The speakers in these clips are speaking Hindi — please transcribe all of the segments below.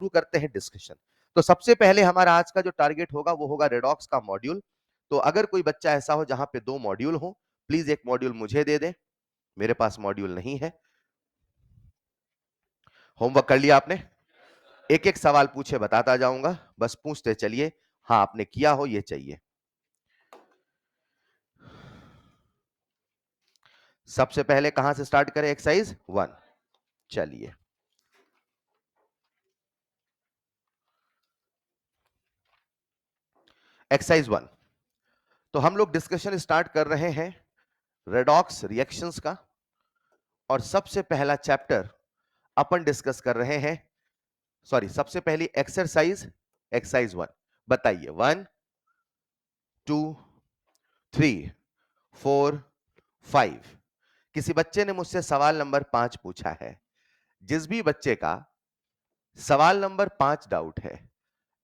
शुरू करते हैं डिस्कशन। तो सबसे पहले हमारा आज का जो टारगेट होगा वो होगा रेडॉक्स का मॉड्यूल। तो अगर कोई बच्चा ऐसा हो जहां पे 2 मॉड्यूल हो, प्लीज एक मॉड्यूल मुझे दे दे, मेरे पास मॉड्यूल नहीं है। होमवर्क कर लिया आपने? एक एक सवाल पूछे बताता जाऊंगा, बस पूछते चलिए। हाँ आपने किया हो ये चाहिए। सबसे पहले कहां से स्टार्ट करें? एक्सरसाइज 1। चलिए एक्सरसाइज 1। तो हम लोग डिस्कशन स्टार्ट कर रहे हैं रेडॉक्स रिएक्शंस का, और सबसे पहला चैप्टर अपन डिस्कस कर रहे हैं, सॉरी सबसे पहली एक्सरसाइज, एक्सरसाइज 1। बताइए 1 2 3 4 5। किसी बच्चे ने मुझसे सवाल नंबर 5 पूछा है। जिस भी बच्चे का सवाल नंबर 5 डाउट है,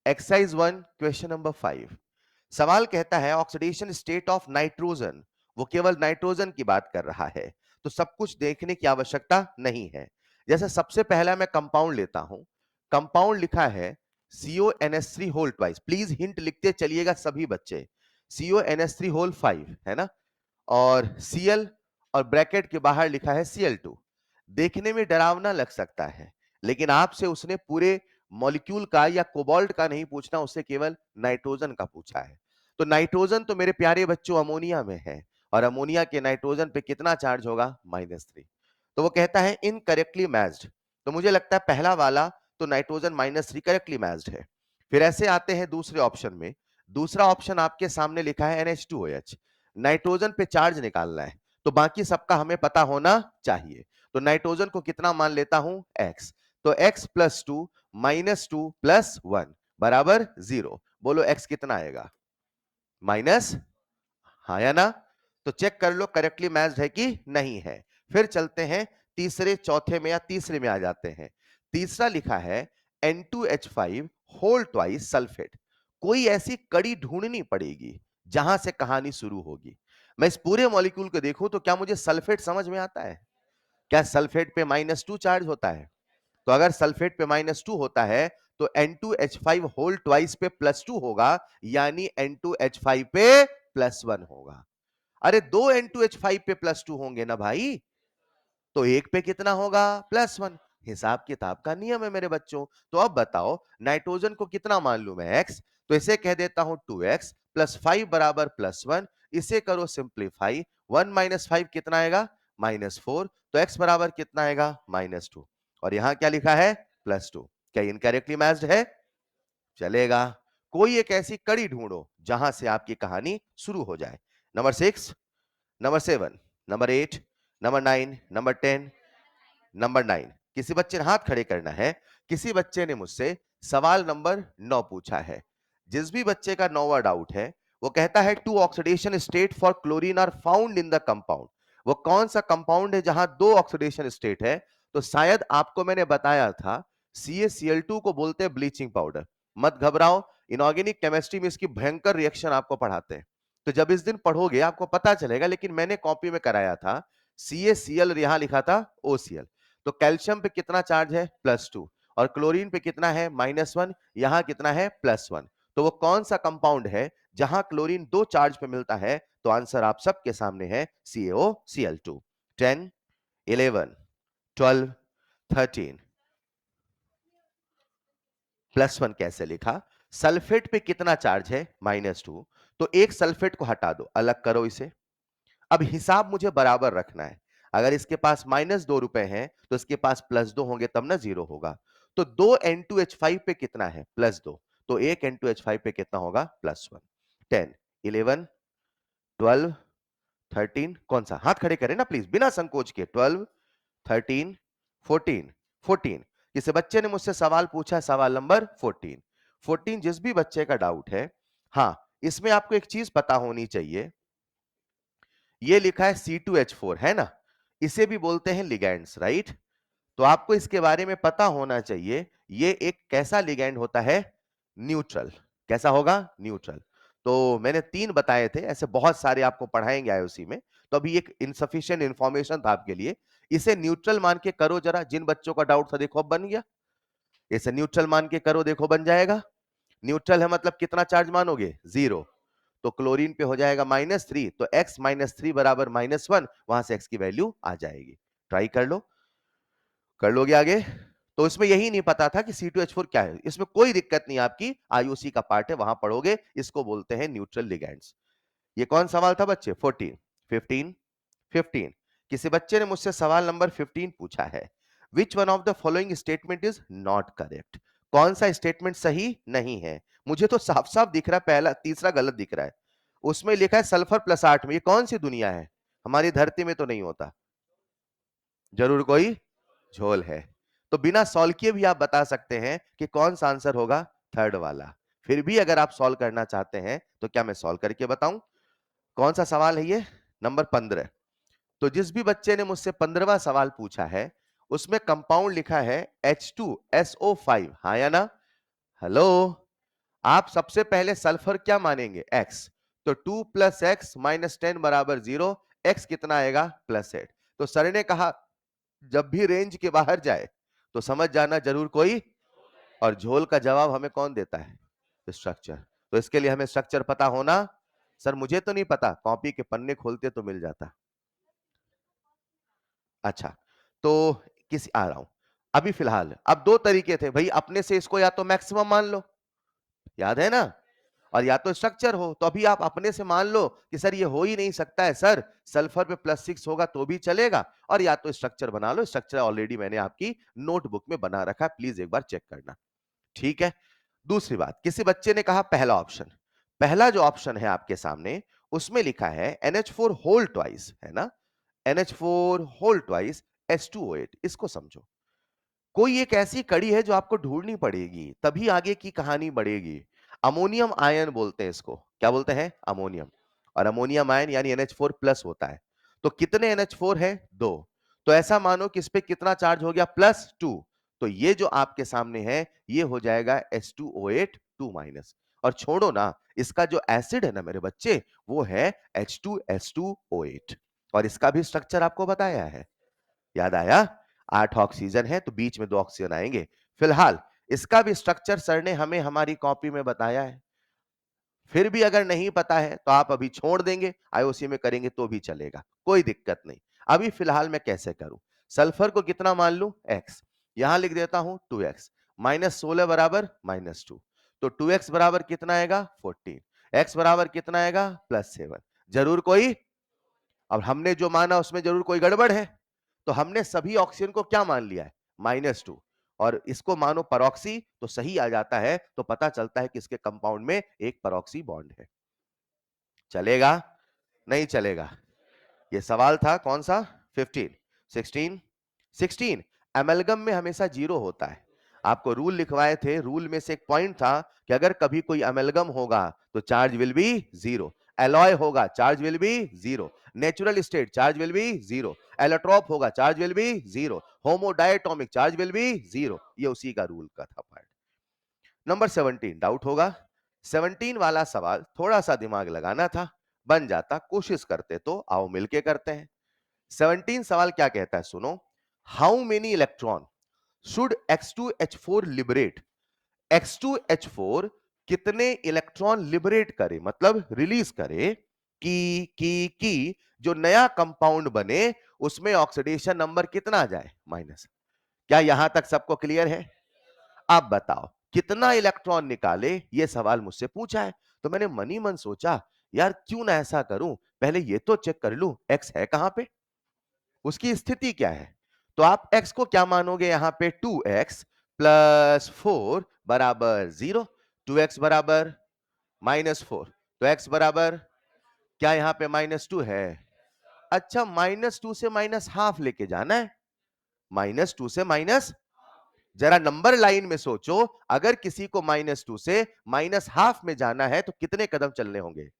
एक्सरसाइज 1 क्वेश्चन नंबर 5, सवाल कहता है ऑक्सीडेशन स्टेट ऑफ नाइट्रोजन, वो केवल नाइट्रोजन की बात कर रहा है, तो सब कुछ देखने की आवश्यकता नहीं है। जैसे सबसे पहला मैं कंपाउंड लेता हूं, कंपाउंड लिखा है CONH3 whole twice, please hint लिखते चलिएगा सभी बच्चे, CONH3 होल 5 है ना, और Cl, और ब्रैकेट के बाहर लिखा है Cl2। देखने में डरावना लग सकता है, लेकिन आपसे उसने पूरे मॉलिक्यूल का या कोबाल्ट का नहीं पूछना, उससे केवल नाइट्रोजन का पूछा है। तो नाइट्रोजन तो मेरे प्यारे बच्चों अमोनिया में है, और अमोनिया के नाइट्रोजन पे कितना चार्ज होगा? -3। तो वो कहता है इनकरेक्टली मैच्ड। तो मुझे लगता है पहला वाला तो नाइट्रोजन -3 करेक्टली मैच्ड है। फिर ऐसे आते हैं दूसरे ऑप्शन में। दूसरा ऑप्शन आपके सामने लिखा है NH2OH, नाइट्रोजन पे चार्ज निकालना है, तो बाकी सबका हमें पता होना चाहिए। तो नाइट्रोजन को कितना मान लेता हूं? x। तो x प्लस 2 -2 प्लस 1 बराबर 0। बोलो x कितना आएगा? माइनस, हाँ या ना? तो चेक कर लो करेक्टली मैच्ड है कि नहीं है। फिर चलते हैं तीसरे, चौथे में या तीसरे में आ जाते हैं। तीसरा लिखा है N2H5 होल ट्वाइस सल्फेट। कोई ऐसी कड़ी ढूंढनी पड़ेगी जहां से कहानी शुरू होगी। मैं इस पूरे मॉलिक्यूल को देखूं तो क्या मुझे सल्फेट समझ में आता है? क्या सल्फेट पे -2 चार्ज होता है? तो अगर सल्फेट पे -2 होता है तो N2H5 होल ट्वाइस पे +2 होगा, यानी N2H5 पे +1 होगा। अरे दो N2H5 पे +2 होंगे ना भाई, तो एक पे कितना होगा? +1। हिसाब किताब का नियम है मेरे बच्चों। तो अब बताओ नाइट्रोजन को कितना मान लू मैं? x। तो इसे कह देता हूं 2x प्लस 5 बराबर +1। इसे करो सिंप्लीफाई, 1 - 5 कितना आएगा? -4। तो x बराबर कितना आएगा? -2। और यहां क्या लिखा है? +2। क्या इनकरेक्टली मैच्ड है? चलेगा। कोई एक ऐसी कड़ी ढूंढो जहां से आपकी कहानी शुरू हो जाए। Number 6, number 7, number 8, number 9, number 10, number 9। किसी बच्चे ने हाथ खड़े करना है। किसी बच्चे ने मुझसे सवाल नंबर 9 पूछा है। जिस भी बच्चे का 9वां डाउट है, वो कहता है two oxidation state for chlorine are found in the compound. वो कौन सा कंपाउंड है जहां 2 ऑक्सीडेशन स्टेट है? तो शायद आपको मैंने बताया था CaCl2 को बोलते हैं ब्लीचिंग पाउडर। मत घबराओ, इनऑर्गेनिक केमिस्ट्री में इसकी भयंकर रिएक्शन आपको पढ़ाते हैं, तो जब इस दिन पढ़ोगे आपको पता चलेगा। लेकिन मैंने कॉपी में कराया था CaCl, यहां लिखा था OCl। तो कैल्शियम पे कितना चार्ज है? +2। और क्लोरीन पे कितना है? -1। यहां कितना है? +1। तो वो कौन सा कंपाउंड है जहां क्लोरीन 2 चार्ज पे मिलता है? तो आंसर आप सबके सामने है CaOCl2। 10, 11, 12, 13। +1 कैसे लिखा? सल्फेट पे कितना चार्ज है? -2। तो एक सल्फेट को हटा दो, अलग करो इसे। अब हिसाब मुझे बराबर रखना है। अगर इसके पास -2 रुपए हैं तो इसके पास +2 होंगे, तब ना 0 होगा। तो 2 N2H5 पे कितना है? +2। तो एक N2H5 पे कितना होगा? +1। 10, 11, 12, 13, कौन सा? हाथ खड़े करें ना प्लीज, बिना संकोच के। 12, 13, 14, 14। किसी बच्चे ने मुझसे सवाल पूछा, सवाल नंबर 14। 14 जिस भी बच्चे का डाउट है, हाँ इसमें आपको एक चीज पता होनी चाहिए। ये लिखा है C2H4 है ना, इसे भी बोलते हैं लिगैंड्स, राइट? तो आपको इसके बारे में पता होना चाहिए। ये एक कैसा लिगैंड होता है? न्यूट्रल। कैसा होगा? न्यूट्रल। तो मैंने 3 बताए थे, ऐसे बहुत सारे आपको पढ़ाएंगे आईओसी में। तो अभी एक इनसफिशिएंट इंफॉर्मेशन था आपके लिए। इसे न्यूट्रल मान के करो जरा, जिन बच्चों का डाउट था देखो अब बन गया। इसे न्यूट्रल मान के करो, देखो बन जाएगा। न्यूट्रल है मतलब कितना चार्ज मानोगे? 0। तो क्लोरीन पे हो जाएगा -3, तो x -3 बराबर -1, वहां से x की वैल्यू आ जाएगी। ट्राई कर लो, कर लोगे आगे? तो इसमें यही नहीं पता था कि C2H4 क्या है। इसमें कोई दिक्कत नहीं, आपकी IUC का पार्ट है, वहां पढ़ोगे। इसको बोलते हैं न्यूट्रल लिगैंड्स। ये कौन सवाल था बच्चे? 14, 15, 15। किसी बच्चे ने मुझसे सवाल नंबर 15 पूछा है, which one of the following statement is not correct? कौन सा स्टेटमेंट सही नहीं है? मुझे तो साफ साफ दिख रहा है, पहला तीसरा गलत दिख रहा है। उसमें लिखा है सल्फर +8 में। ये कौन सी दुनिया है? हमारी धरती में तो नहीं होता। जरूर कोई झोल है। तो बिना सॉल्व किए भी आप बता सकते हैं कि कौन सा आंसर होगा? थर्ड वाला। फिर भी अगर आप सॉल्व करना चाहते हैं तो क्या मैं सॉल्व करके बताऊं? कौन सा सवाल है ये? नंबर 15। तो जिस भी बच्चे ने मुझसे 15वां सवाल पूछा है, उसमें कंपाउंड लिखा है H2SO5, हाँ या ना? हेलो, आप सबसे पहले सल्फर क्या मानेंगे? X। तो 2 + x - 10 = 0। x कितना आएगा? +8। तो सर ने कहा जब भी रेंज के बाहर जाए तो समझ जाना जरूर कोई। और झोल का जवाब हमें कौन देता है? स्ट्रक्चर। तो इसके लिए हमें स्ट्रक्चर पता होना। सर मुझे तो नहीं पता, कॉपी के पन्ने खोलते तो मिल जाता। अच्छा, तो किसी आ रहा हूं अभी फिलहाल। अब दो तरीके थे भाई, अपने से इसको या तो मैक्सिमम मान लो, याद है ना, और या तो स्ट्रक्चर हो। तो अभी आप अपने से मान लो कि सर ये हो ही नहीं सकता है सर, सल्फर पे +6 होगा तो भी चलेगा, और या तो स्ट्रक्चर बना लो। स्ट्रक्चर ऑलरेडी मैंने आपकी नोटबुक में बना रखा है, प्लीज एक बार चेक करना। ठीक है। दूसरी बात, किसी बच्चे ने कहा पहला ऑप्शन, पहला जो ऑप्शन है आपके सामने, उसमें लिखा है NH4 होल ट्वाइस, है ना, NH4 होल ट्वाइस H2O8। इसको समझो, कोई एक ऐसी कड़ी है जो आपको ढूंढनी पड़ेगी, तभी आगे की कहानी बढ़ेगी। अमोनियम आयन बोलते हैं इसको। क्या बोलते हैं? अमोनियम। और अमोनियम आयन यानी NH4+ होता है। तो कितने NH4 है? 2। तो ऐसा मानो कि इस पे कितना चार्ज हो गया? +2। तो ये जो आपके सामने है ये हो जाएगा H2O8 2-। और छोड़ो ना, इसका जो एसिड है ना मेरे बच्चे, वो है H2S2O8। और इसका भी स्ट्रक्चर आपको बताया है, याद आया? 8 ऑक्सीजन है तो बीच में 2 ऑक्सीजन आएंगे। फिलहाल इसका भी स्ट्रक्चर सर ने हमें हमारी कॉपी में बताया है। फिर भी अगर नहीं पता है तो आप अभी छोड़ देंगे, आईओसी में करेंगे तो भी चलेगा, कोई दिक्कत नहीं। अभी फिलहाल मैं कैसे करूं? सल्फर को कितना मान लूं? x। यहां लिख देता हूं 2x। -16 बराबर -2। तो 2x बराबर कितना आएगा? 14। x बराबर कितना आएगा? +7। जरूर कोई, अब हमने जो माना उसमें जरूर कोई गड़बड़ है। तो हमने सभी ऑक्सीजन को क्या मान लिया है? -2। और इसको मानो परऑक्सी तो सही आ जाता है, तो पता चलता है कि इसके कंपाउंड में एक परऑक्सी बॉन्ड है। चलेगा? नहीं चलेगा? ये सवाल था कौन सा? 15, 16, 16। एमलगम में हमेशा 0 होता है। आपको रूल लिखवाए थे, रूल में से एक पॉइंट था कि अगर कभी कोई एमलगम होगा तो चार्ज विल बी 0। एलॉय होगा, charge will be 0। Natural state, charge will be 0। Allotrope होगा, charge will be 0। Homodiatomic, charge will be 0। ये उसी का रूल का था पार्ट। नंबर 17 डाउट होगा। 17 वाला सवाल थोड़ा सा दिमाग लगाना था, बन जाता। कोशिश करते तो आओ मिलके करते हैं। 17 सवाल क्या कहता है सुनो। How many electron should X2H4 liberate? X2H4 कितने इलेक्ट्रॉन लिबरेट करे, मतलब रिलीज करे, कि जो नया कंपाउंड बने उसमें ऑक्सीडेशन नंबर कितना आ जाए? माइनस। क्या यहां तक सबको क्लियर है? आप बताओ कितना इलेक्ट्रॉन निकाले, ये सवाल मुझसे पूछा है। तो मैंने मनी मन सोचा, यार क्यों ना ऐसा करूं, पहले ये तो चेक कर लूं एक्स है कहां पे, उसकी स्थिति क्या है। तो आप x को क्या मानोगे? यहां पे 2x + 4 बराबर 0। 2x बराबर -4, तो x बराबर क्या यहां पे -2 है? अच्छा, -2 से -½ लेके जाना है। -2 से माइनस, जरा नंबर लाइन में सोचो, अगर किसी को -2 से -½ में जाना है तो कितने कदम चलने होंगे?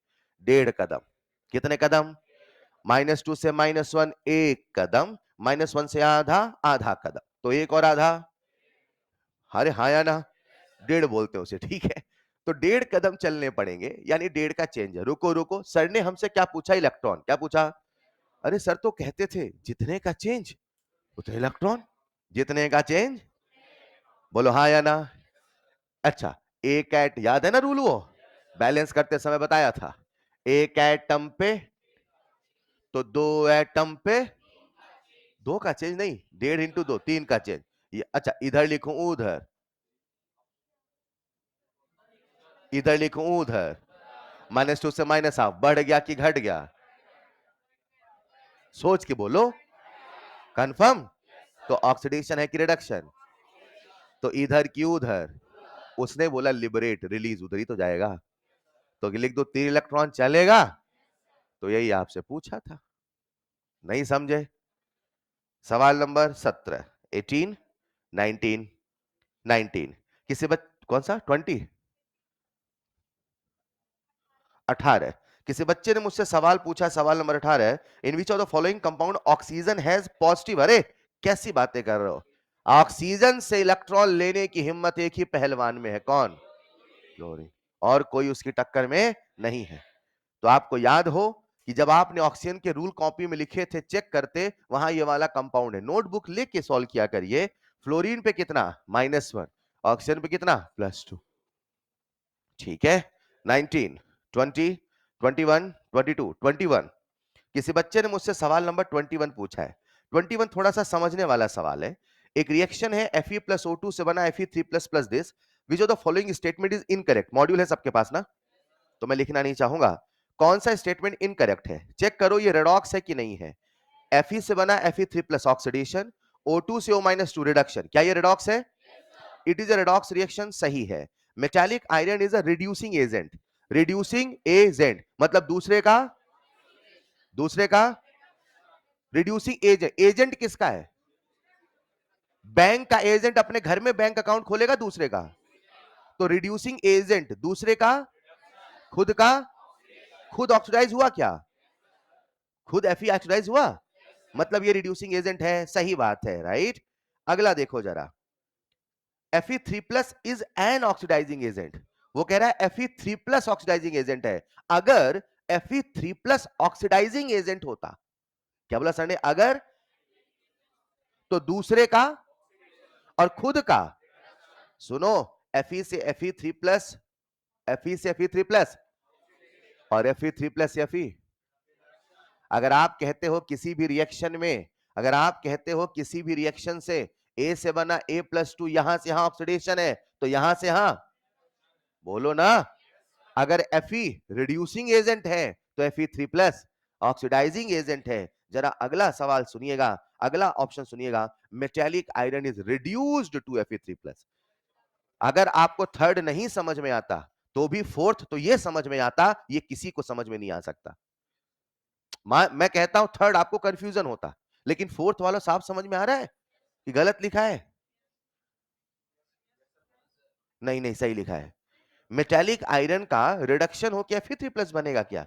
1.5 कदम। कितने कदम? -2 से -1 1 कदम, -1 से आधा आधा कदम, तो एक और आधा। अरे हाँ या ना? 1.5 बोलते हैं उसे, ठीक है। तो 1.5 कदम चलने पड़ेंगे, यानी 1.5 का चेंज है। रुको रुको, सर ने हमसे क्या पूछा? इलेक्ट्रॉन। क्या पूछा? अरे सर तो कहते थे जितने का चेंज उतने इलेक्ट्रॉन, जितने का चेंज। बोलो हाँ या ना। अच्छा, एक एट, याद है ना रूल, वो बैलेंस करते समय बताया था, एक एटम पे तो दो एटम पे, दो का चेंज नहीं, 1.5 इंटू 2, 3 का चेंज। अच्छा, इधर लिखूं उधर, इधर लिखूं उधर, -2 से -1/2 बढ़ गया कि घट गया? सोच के बोलो, कंफर्म? तो ऑक्सीडेशन है कि रिडक्शन? तो इधर की उधर, उसने बोला लिबरेट, रिलीज उधर ही तो जाएगा, तो लिख दो 3 इलेक्ट्रॉन चलेगा? तो यही आपसे पूछा था, नहीं समझे? सवाल नंबर 17, 18, 19, 19, किसी कौन सा 20, 18, किसी बच्चे ने मुझसे सवाल पूछा, सवाल number 18, in which of the following compound oxygen has positive, अरे कैसी बातें कर रहे हो, ऑक्सीजन से इलेक्ट्रॉन लेने की हिम्मत एक ही पहलवान में है, कौन? क्लोरीन, और कोई उसकी टक्कर में नहीं है। तो आपको याद हो कि जब आपने ऑक्सीजन के रूल कॉपी में लिखे थे, चेक करते, वहां ये वाला कंपाउंड है, नोटबुक लेके सॉल्व किया करिए। फ्लोरीन पे कितना? -1, ऑक्सीजन पे कितना? +2, ठीक है। 19, 20, 21, 22, 21, किसी बच्चे ने मुझसे सवाल नंबर 21 पूछा है। 21 थोड़ा सा समझने वाला सवाल है। एक रिएक्शन है Fe प्लस O2 से बना Fe3 plus plus this, which of the following statement is incorrect? Module है सबके पास ना, तो मैं लिखना नहीं चाहूंगा। कौन सा स्टेटमेंट इनकरेक्ट है? चेक करो ये रेडॉक्स है कि नहीं है। Fe से बना Fe3 प्लस ऑक्सीडेशन, O2 से O-2 रिडक्शन, क्या ये रेडॉक्स है? It is a redox reaction, सही है। Metallic iron is a reducing agent, reducing agent मतलब दूसरे का रिड्यूसिंग एजेंट, एजेंट किसका है? बैंक का एजेंट अपने घर में बैंक अकाउंट खोलेगा दूसरे का, तो रिड्यूसिंग एजेंट दूसरे का, खुद का, खुद ऑक्सीडाइज हुआ क्या? खुद Fe ऑक्सीडाइज हुआ, मतलब ये रिड्यूसिंग एजेंट है, सही बात है, राइट। अगला देखो जरा, Fe3 plus is an oxidising agent, वो कह रहा है Fe3 प्लस ऑक्सीडाइजिंग एजेंट है। अगर Fe3 प्लस ऑक्सीडाइजिंग एजेंट होता, क्या बोला सर ने? अगर, तो दूसरे का और खुद का, सुनो, Fe से Fe3 प्लस, Fe से Fe3 प्लस और Fe3 प्लस Fe, अगर आप कहते हो किसी भी रिएक्शन में, अगर आप कहते हो किसी भी रिएक्शन से A से बना A+2, यहां से यहां ऑक्सीडेशन है, तो यहां से यहां, बोलो ना, अगर Fe रिड्यूसिंग एजेंट है तो Fe3 प्लस ऑक्सीडाइजिंग एजेंट है। जरा अगला सवाल सुनिएगा, अगला ऑप्शन सुनिएगा, metallic iron is reduced to Fe3 plus. अगर आपको थर्ड नहीं समझ में आता, तो भी फोर्थ तो ये समझ में आता, ये किसी को समझ में नहीं आ सकता। मैं कहता हूं थर्ड आपको कंफ्यूजन होता, लेकिन फोर्थ वाला साफ समझ में आ रहा है कि गलत लिखा है? नहीं नहीं, सही लिखा है। मेटालिक आयरन का रिडक्शन हो क्या Fe3 प्लस बनेगा क्या?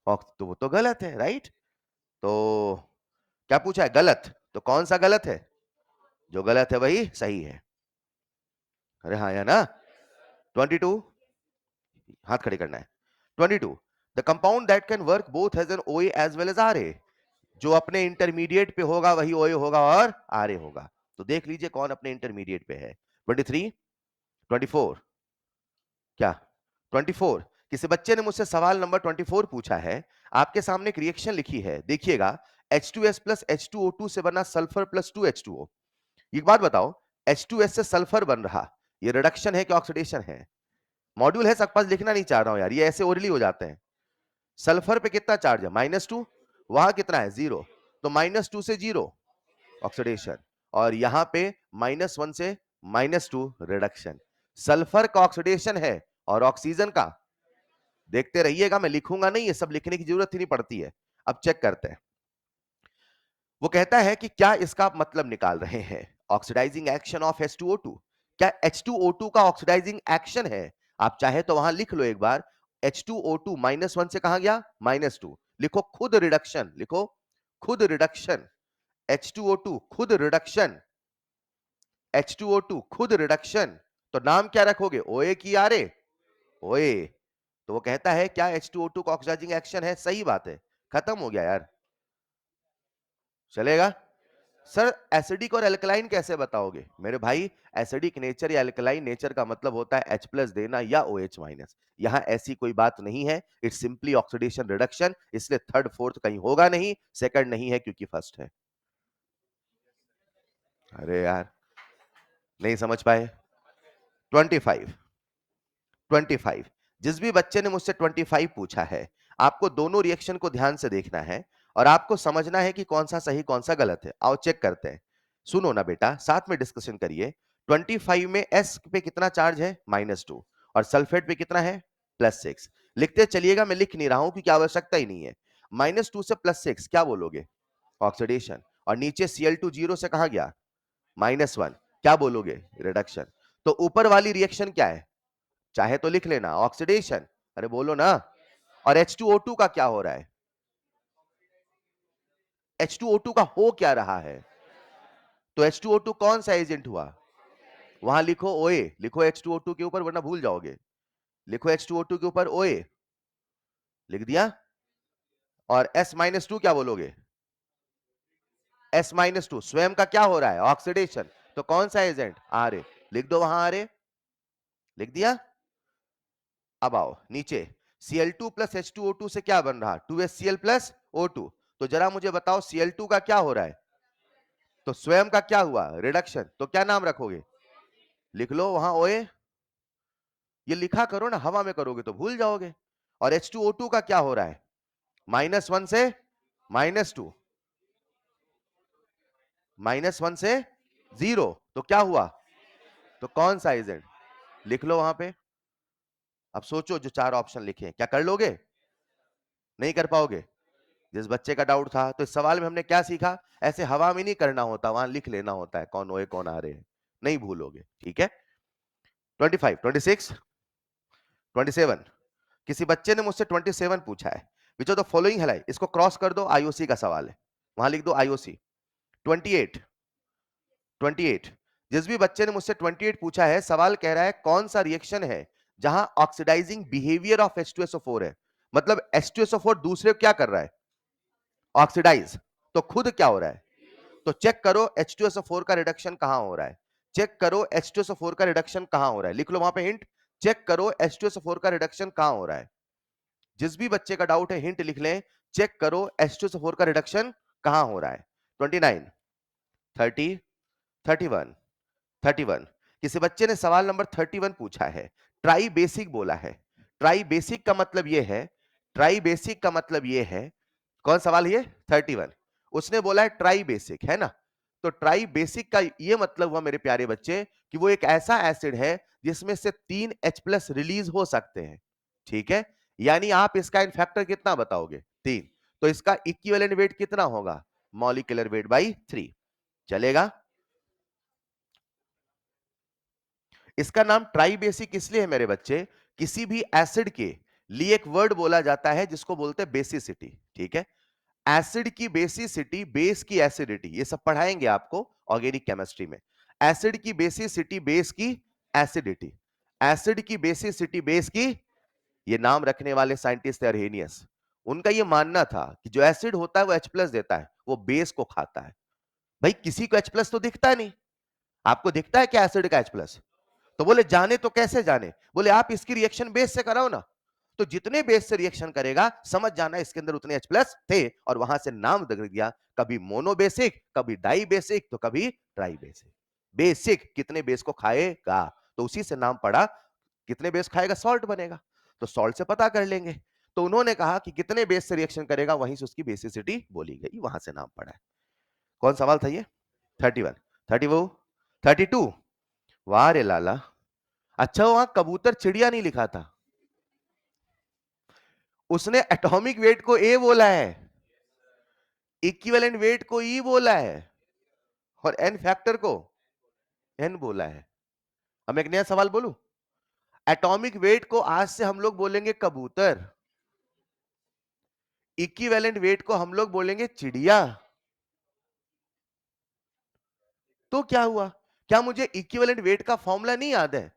तो वो तो गलत है, राइट। तो क्या पूछा है? गलत, तो कौन सा गलत है? जो गलत है वही सही है। अरे हाँ या ना। 22, हाथ खड़े करना है। 22, the compound that can work both as an OA as well as RA, जो अपने इंटरमीडिएट पे होगा वही OA होगा और RA होगा। तो देख लीजिए कौन अपने इंटरमीडिएट पे है। 23, 24, क्या 24, किसी बच्चे ने मुझसे सवाल नंबर 24 पूछा है। आपके सामने एक रिएक्शन लिखी है, देखिएगा, H2S प्लस H2O2 से बना सल्फर प्लस 2H2O। एक बात बताओ, H2S से सल्फर बन रहा, ये रिडक्शन है कि ऑक्सीडेशन है? मॉड्यूल है सबके पास, लिखना नहीं चाह रहा हूं यार, ये ऐसे ओरली हो जाते हैं। सल्फर पे कितना चार्ज है? -2, वहां कितना है? 0, तो -2 से 0 ऑक्सीडेशन, और यहां पे -1 से -2 रिडक्शन। सल्फर का ऑक्सीडेशन है और ऑक्सीजन का, देखते रहिएगा, मैं लिखूंगा नहीं, ये सब लिखने की जरूरत ही नहीं पड़ती है। अब चेक करते हैं। वो कहता है कि क्या इसका आप मतलब निकाल रहे हैं? ऑक्सीडाइजिंग एक्शन ऑफ H2O2, क्या H2O2 का ऑक्सीडाइजिंग एक्शन है? आप चाहे तो वहां लिख लो एक बार, H2O2 -1 से कहां गया? -2, लिखो खुद रिडक्शन, लिखो खुद रिडक्शन, H2O2 खुद रिडक्शन, H2O2 खुद रिडक्शन, तो नाम क्या रखोगे? OA की RA? OA। तो वो कहता है क्या H2O2 का ऑक्सीडाइजिंग एक्शन है? सही बात है, खत्म हो गया यार, चलेगा। सर एसिडिक और एल्कलाइन कैसे बताओगे? मेरे भाई एसिडिक नेचर या एल्कलाइन नेचर का मतलब होता है H+ देना या OH माइनस। यहां ऐसी कोई बात नहीं है, इट्स सिंपली ऑक्सीडेशन रिडक्शन, इसलिए थर्ड फोर्थ कहीं होगा नहीं, सेकंड नहीं है क्योंकि फर्स्ट है। अरे यार नहीं समझ पाए। 25 25 जिस भी बच्चे ने मुझसे 25 पूछा है, आपको दोनों रिएक्शन को ध्यान से देखना है और आपको समझना है कि कौन सा सही कौन सा गलत है। आओ चेक करते हैं। सुनो ना बेटा, साथ में डिस्कशन करिए। 25 में एस पे कितना चार्ज है? -2। और सल्फेट पे कितना है? +6। लिखते चलिएगा, मैं लिख नहीं रहा हूं क्योंकि आवश्यकता ही नहीं है। -2 से +6 क्या बोलोगे? ऑक्सीडेशन। और नीचे Cl2 जीरो से कहा गया? -1 क्या बोलोगे? रिडक्शन। तो ऊपर वाली रिएक्शन क्या है? चाहे तो लिख लेना, ऑक्सीडेशन। अरे बोलो ना। और H2O2 का क्या हो रहा है? H2O2 का हो क्या रहा है? तो H2O2 कौन सा एजेंट हुआ? वहां लिखो OA, लिखो H2O2 के ऊपर वरना भूल जाओगे। लिखो H2O2 के ऊपर OA, लिख दिया। और S-2 क्या बोलोगे? S-2 स्वयं का क्या हो रहा है? ऑक्सीडेशन। तो कौन सा एजेंट? RA। लिख दो वहां RA, लिख दिया। अब आओ नीचे, Cl2 प्लस H2O2 से क्या बन रहा? 2HCl plus O2। तो जरा मुझे बताओ Cl2 का क्या हो रहा है? तो स्वयं का क्या हुआ? रिडक्शन। तो क्या नाम रखोगे? लिख लो वहां OA। ये लिखा करो ना, हवा में करोगे तो भूल जाओगे। और H2O2 का क्या हो रहा है? -1 से -2, -1 से 0। तो क्या हुआ? तो कौन सा एजेंट? लिख लो वहां पे। अब सोचो, जो चार ऑप्शन लिखे क्या कर लोगे? नहीं कर पाओगे। जिस बच्चे का डाउट था, तो इस सवाल में हमने क्या सीखा? ऐसे हवा में नहीं करना होता, वहां लिख लेना होता है कौन ओए कौन आ रहे हैं। नहीं भूलोगे, ठीक है। 25 26 27 किसी बच्चे ने मुझसे 27 पूछा है। विच ऑफ द फॉलोइंग है, इसको क्रॉस कर दो, आईओसी का सवाल है, वहां लिख दो आईओसी। 28 28 जिस भी बच्चे ने मुझसे 28 पूछा है, सवाल कह रहा है कौन सा रिएक्शन है जहां ऑक्सीडाइजिंग बिहेवियर ऑफ H2SO4 है। मतलब H2SO4 दूसरे क्या कर रहा है? ऑक्सीडाइज। तो खुद क्या हो रहा है? तो चेक करो H2SO4 का रिडक्शन कहां हो रहा है। चेक करो H2SO4 का रिडक्शन कहां हो रहा है। लिख लो वहां पे हिंट। चेक करो H2SO4 का रिडक्शन कहां हो रहा है। जिस भी बच्चे का डाउट है हिंट लिख लें। चेक करो H2SO4 का रिडक्शन कहां हो रहा है। 29 30 31 31 किसी बच्चे ने सवाल नंबर 31 पूछा है, ट्राई बेसिक बोला है। ट्राई बेसिक का मतलब यह है, ट्राई बेसिक का मतलब यह है, कौन सवाल ये? 31। उसने बोला है ट्राई बेसिक, है ना। तो ट्राई बेसिक का ये मतलब हुआ मेरे प्यारे बच्चे कि वो एक ऐसा एसिड है जिसमें से 3 H+ रिलीज हो सकते हैं, ठीक है। यानी आप इसका इन फैक्टर कितना बताओगे? 3। तो इसका इक्विवेलेंट वेट कितना होगा? Molecular weight by 3। चलेगा। इसका नाम ट्राई बेसिक इसलिए है मेरे बच्चे, किसी भी एसिड के लिए एक वर्ड बोला जाता है जिसको बोलते हैं बेसिसिटी, ठीक है। एसिड की बेसिसिटी, बेस की एसिडिटी, ये सब पढ़ाएंगे आपको ऑर्गेनिक केमिस्ट्री में। एसिड की बेसिसिटी, बेस की एसिडिटी। एसिड की बेसिसिटी, बेस की, ये नाम रखने वाले साइंटिस्ट थे अर्हेनियस। उनका ये मानना था कि जो एसिड होता है वो H+ देता है, वो बेस को खाता है। भाई किसी को H+ तो दिखता नहीं, आपको दिखता है क्या एसिड का H+? तो बोले जाने तो कैसे जाने? बोले आप इसकी रिएक्शन बेस से कराओ ना। तो जितने बेस से रिएक्शन करेगा समझ जाना इसके अंदर उतने H+ थे, और वहां से नाम दे दिया, कभी मोनोबेसिक, कभी डाई बेसिक, तो कभी ट्राई बेसिक। बेसिक कितने बेस को खाएगा, तो उसी से नाम पड़ा। कितने बेस खाएगा? सॉल्ट बनेगा। तो सॉल्ट से पता कर लेंगे। तो उन्होंने कहा कि कितने बेस से रिएक्शन करेगा, वहीं से उसकी बेसिसिटी बोली गई, वहां से नाम पड़ा है। कौन सवाल था ये? 31 32 32। वाह रे लाला। अच्छा वहां कबूतर चिड़िया नहीं लिखा था, उसने एटॉमिक वेट को ए बोला है, इक्विवेलेंट वेट को ई बोला है, और एन फैक्टर को एन बोला है। अब मैं एक नया सवाल बोलूं। एटॉमिक वेट को आज से हम लोग बोलेंगे कबूतर, इक्विवेलेंट वेट को हम लोग बोलेंगे चिड़िया। तो क्या हुआ? क्या मुझे इक्विवेलेंट वेट का फॉर्मूला नहीं याद है?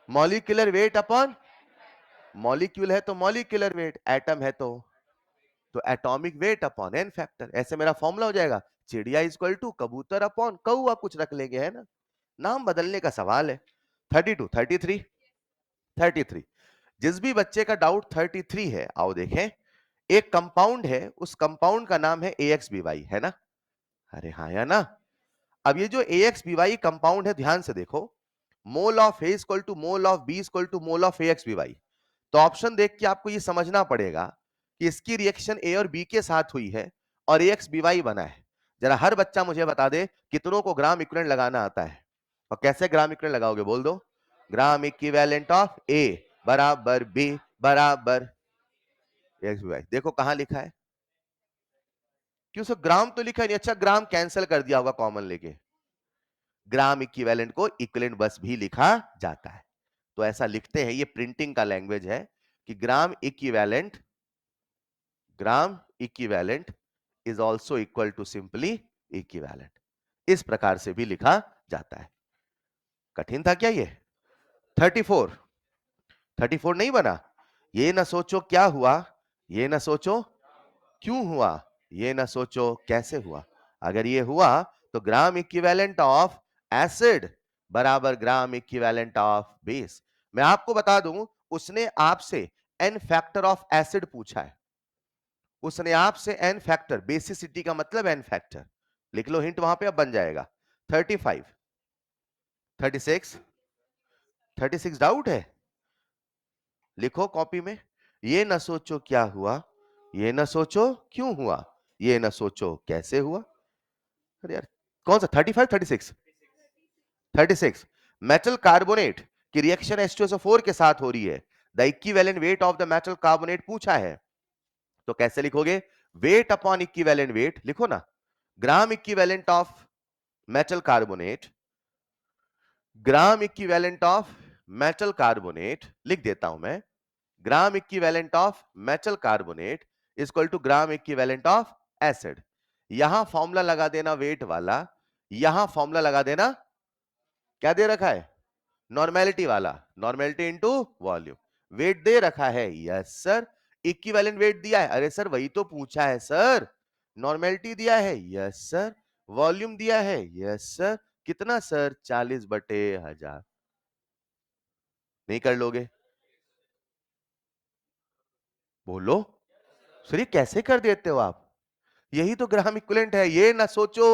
मॉलिक्यूलर वेट अपॉन, मॉलिक्यूल है तो मॉलिक्यूलर वेट, एटम है तो atomic weight upon n factor, ऐसे मेरा फॉर्मूला हो जाएगा। चिड़िया इक्वल टू कबूतर अपॉन कौआ, कुछ रख लेंगे, है ना, नाम बदलने का सवाल है। 32, 33, 33। जिस भी बच्चे का डाउट 33 है, आओ देखें। एक कंपाउंड है, उस कंपाउंड का नाम है AXBY, है ना, अरे हाँ या ना। अब ये जो AXBY कंपाउंड है, ध्यान से देखो, mole of A equal to mole of B equal to mole of AXBY। तो ऑप्शन देख के आपको ये समझना पड़ेगा कि इसकी रिएक्शन A और B के साथ हुई है और AXBY बना है। जरा हर बच्चा मुझे बता दे कितनों को ग्राम इक्विवेलेंट लगाना आता है, और कैसे ग्राम इक्विवेलेंट लगाओगे, बोल दो। ग्राम इक्विवेलेंट ऑफ A बराबर B बराबर AXBY। देखो कहां लिखा है, क्यों सर ग्राम तो लिखा नहीं, अच्छा ग्राम कैंसिल कर दिया होगा कॉमन लेके। ग्राम इक्विवेलेंट को इक्विवेलेंट बस भी लिखा जाता है, तो ऐसा लिखते हैं, ये प्रिंटिंग का लैंग्वेज है कि gram equivalent is also equal to simply equivalent, इस प्रकार से भी लिखा जाता है। कठिन था क्या ये? 34, 34 नहीं बना? ये ना सोचो क्या हुआ, ये ना सोचो क्यों हुआ, ये ना सोचो कैसे हुआ। अगर ये हुआ तो ग्राम इक्विवेलेंट ऑफ एसिड बराबर ग्राम इक्विवेलेंट ऑफ बेस। मैं आपको बता दूं, उसने आपसे एन फैक्टर ऑफ एसिड पूछा है, उसने आपसे एन फैक्टर, बेसिसिटी का मतलब एन फैक्टर, लिख लो हिंट वहां पे, अब बन जाएगा। 35, 36, 36 डाउट है, लिखो कॉपी में। ये ना सोचो क्या हुआ, ये ना सोचो क्यों हुआ, ये ना सोचो कैसे हुआ। अरे यार कौन सा 35, 36, 36। मेटल कार्बोनेट की रिएक्शन H2SO4 के साथ हो रही है, the equivalent weight of the metal carbonate पूछा है, तो कैसे लिखोगे, वेट अपॉन इक्विवेलेंट वेट लिखो ना, gram equivalent of metal carbonate, gram equivalent of metal carbonate लिख देता हूं मैं, gram equivalent of metal carbonate equal to gram equivalent of acid. यहां फॉर्मूला लगा देना वेट वाला, यहां फॉर्मूला लगा देना, क्या दे रखा है, नॉर्मेलिटी वाला, नॉर्मेलिटी इनटू वॉल्यूम। वेट दे रखा है, यस सर। इक्विवेलेंट वेट दिया है, अरे सर वही तो पूछा है सर। नॉर्मेलिटी दिया है, यस सर। वॉल्यूम दिया है, यस सर। कितना सर, 40/1000। नहीं कर लोगे, बोलो सर ये कैसे कर देते हो आप, यही तो ग्राम इक्विवेलेंट है, ये ना सोचो।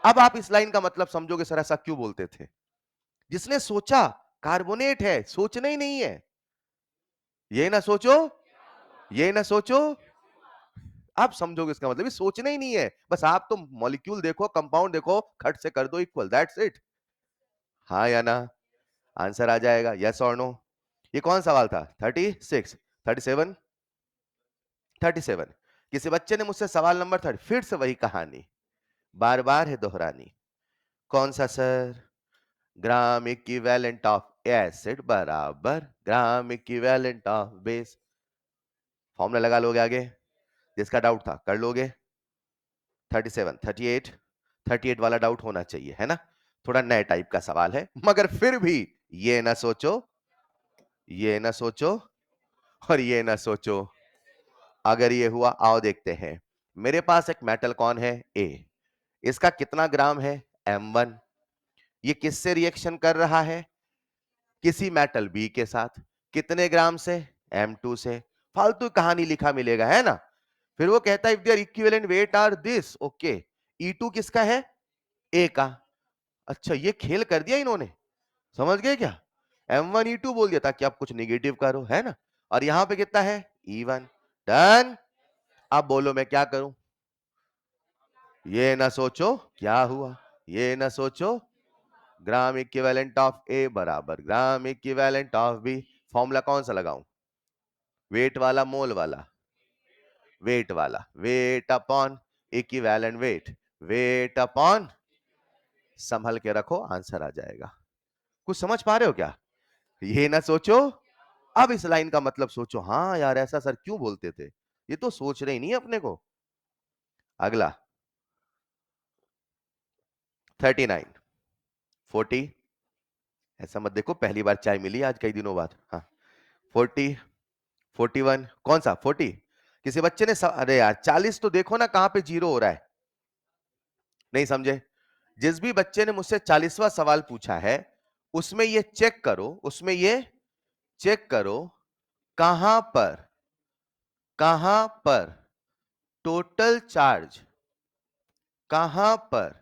अब आप इस लाइन का मतलब समझोगे, सर ऐसा क्यों बोलते थे, जिसने सोचा कार्बोनेट है, सोचना ही नहीं है, ये ना सोचो, ये ना सोचो। आप समझोगे इसका मतलब, ये सोचना ही नहीं है, बस आप तो मॉलिक्यूल देखो, कंपाउंड देखो, खट से कर दो इक्वल, दैट्स इट। हाँ या ना, आंसर आ जाएगा, यस और नो। ये कौन सवाल था, 36, 37, 37। किसी बच्चे ने मुझसे सवाल नंबर 30, फिर से वही कहानी, बार बार है दोहरानी। कौन सा sir, gram equivalent of acid बराबर gram equivalent of base. Formula लगा लोगे आगे, जिसका डाउट था कर लोगे। 37, 38, 38 वाला डाउट होना चाहिए, है ना, थोड़ा नए टाइप का सवाल है, मगर फिर भी ये ना सोचो, ये ना सोचो और ये ना सोचो। अगर ये हुआ, आओ देखते हैं। मेरे पास एक मेटल कौन है, A, इसका कितना ग्राम है, M1। ये किससे रिएक्शन कर रहा है, किसी मेटल B के साथ, कितने ग्राम से, M2 से। फालतू कहानी लिखा मिलेगा, है ना। फिर वो कहता है if there equivalent weight are this, okay, E2 किसका है, A का। अच्छा ये खेल कर दिया इन्होंने, समझ गए क्या, M1 E2 बोल दिया ताकि आप कुछ निगेटिव करो, है ना। और यहां पे कितना है, E1। डन। अब बोलो मैं क्या करूं, ये ना सोचो क्या हुआ, ये ना सोचो, ग्राम इक्विवेलेंट ऑफ ए बराबर gram equivalent of B. Formula कौन सा लगाऊं, वेट वाला मोल वाला, वेट वाला, weight upon equivalent weight, weight upon, संभल के रखो आंसर आ जाएगा। कुछ समझ पा रहे हो क्या, ये ना सोचो। अब इस लाइन का मतलब सोचो, हाँ यार ऐसा सर क्यों बोलते थे, ये तो सोच रहे ही नहीं अपने को। अगला 39, 40, ऐसा मत देखो पहली बार चाय मिली आज कई दिनों बाद, हाँ 40, 41, कौन सा 40, किसी बच्चे ने अरे यार 40 तो देखो ना कहां पे जीरो हो रहा है, नहीं समझे? जिस भी बच्चे ने मुझसे 40वां सवाल पूछा है उसमें ये चेक करो, उसमें ये चेक करो कहां पर टोटल चार्ज, कहां पर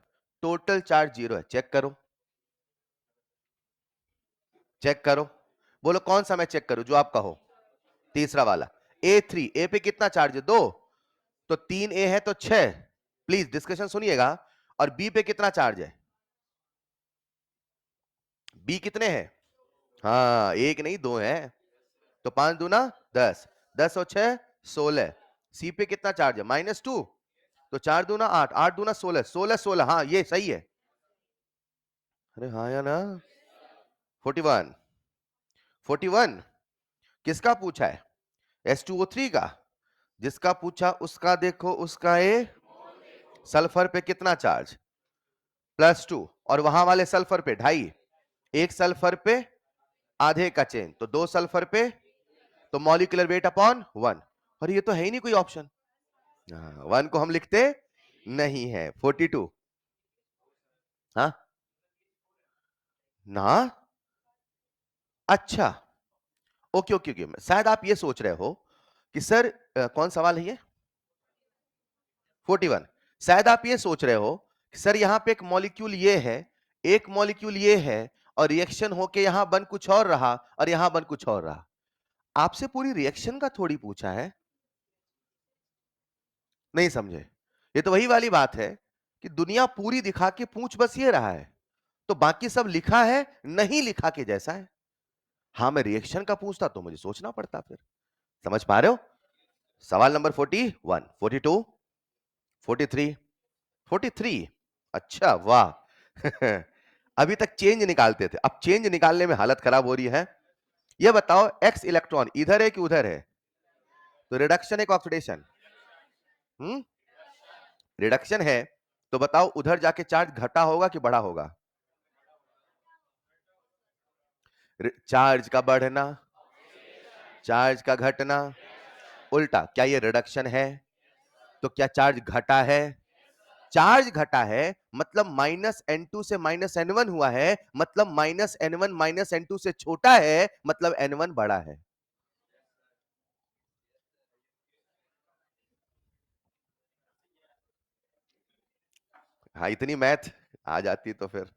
टोटल चार्ज जीरो है, चेक करो, चेक करो। बोलो कौन सा मैं चेक करूं, जो आप कहो। तीसरा वाला A3, ए पे कितना चार्ज है, 2, तो 3A है तो 6। प्लीज डिस्कशन सुनिएगा। और बी पे कितना चार्ज है, बी कितने हैं, हाँ एक नहीं दो है, तो 5 दूना 10, 10 और 6 16। सी पे कितना चार्ज है, -2, तो 4 दूना 8, 8 दूना 16, 16 16, हाँ ये सही है। अरे हाँ या ना, 41, 41 किसका पूछा है, H2O3 का। जिसका पूछा उसका देखो, उसका ए सल्फर पे कितना चार्ज, +2, और वहां वाले सल्फर पे 2.5, एक सल्फर पे आधे का चेन, तो 2 सल्फर पे, तो मॉलिक्यूलर वेट अपॉन 1। और ये तो है ही नहीं कोई ऑप्शन, 1 को हम लिखते नहीं है। 42, हाँ ना, अच्छा ओके ओके ओके, शायद आप ये सोच रहे हो कि सर कौन सवाल है ये, 41। शायद आप ये सोच रहे हो कि सर यहां पे एक मॉलिक्यूल ये है, एक मॉलिक्यूल ये है, और रिएक्शन होके यहां बन कुछ और रहा और यहां बन कुछ और रहा। आपसे पूरी रिएक्शन का थोड़ी पूछा है, नहीं समझे। ये तो वही वाली बात है कि दुनिया पूरी दिखा के पूछ बस ये रहा है, तो बाकी सब लिखा है नहीं लिखा के जैसा है। हाँ मैं रिएक्शन का पूछता तो मुझे सोचना पड़ता फिर। समझ पा रहे हो। सवाल नंबर 41, 42, 43, 43, अच्छा वाह अभी तक चेंज निकालते थे, अब चेंज निकालने में हालत खराब हो रही है। ये बताओ एक्स इलेक्ट्रॉन इधर है कि उधर है, तो रिडक्शन है कि ऑक्सीडेशन, रिडक्शन है, तो बताओ उधर जाके चार्ज घटा होगा कि बढ़ा होगा, चार्ज का बढ़ना, चार्ज का घटना, उल्टा क्या ये रिडक्शन है, तो क्या चार्ज घटा है, चार्ज घटा है मतलब -N2 से -N1 हुआ है, मतलब -N1 -N2 से छोटा है, मतलब N1 बड़ा है। हाँ इतनी मैथ आ जाती तो फिर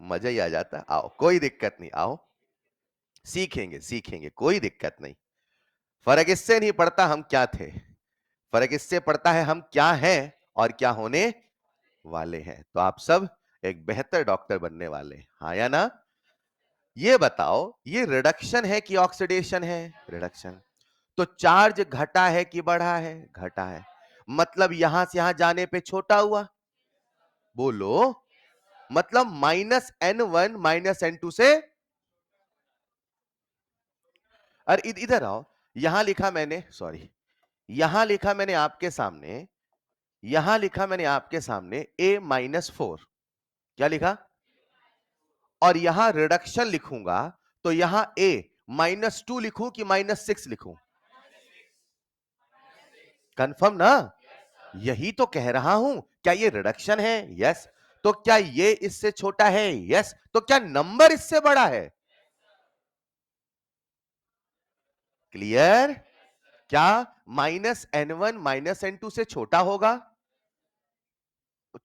मजा ही आ जाता। आओ कोई दिक्कत नहीं, आओ सीखेंगे सीखेंगे, कोई दिक्कत नहीं। फर्क इससे नहीं पड़ता हम क्या थे, फर्क इससे पड़ता है हम क्या हैं और क्या होने वाले हैं। तो आप सब एक बेहतर डॉक्टर बनने वाले हैं, हाँ या ना। ये बताओ ये रिडक्शन है कि ऑक्सीडेशन है, रिडक्शन, तो चार्ज घटा है कि बढ़ा है, घटा है, मतलब यहां से यहां जाने पे छोटा हुआ, बोलो, मतलब -N1 -N2 से। अरे इधर आओ, यहां लिखा मैंने, सॉरी, यहां लिखा मैंने आपके सामने, यहां लिखा मैंने आपके सामने A-4, क्या लिखा, और यहां रिडक्शन लिखूंगा तो यहां A-2 लिखूं कि -6 लिखूं, कंफर्म ना, यही तो कह रहा हूं। क्या ये रिडक्शन है, यस, तो क्या ये इससे छोटा है, यस, तो क्या नंबर इससे बड़ा है, क्लियर, क्या -N1 -N2 से छोटा होगा,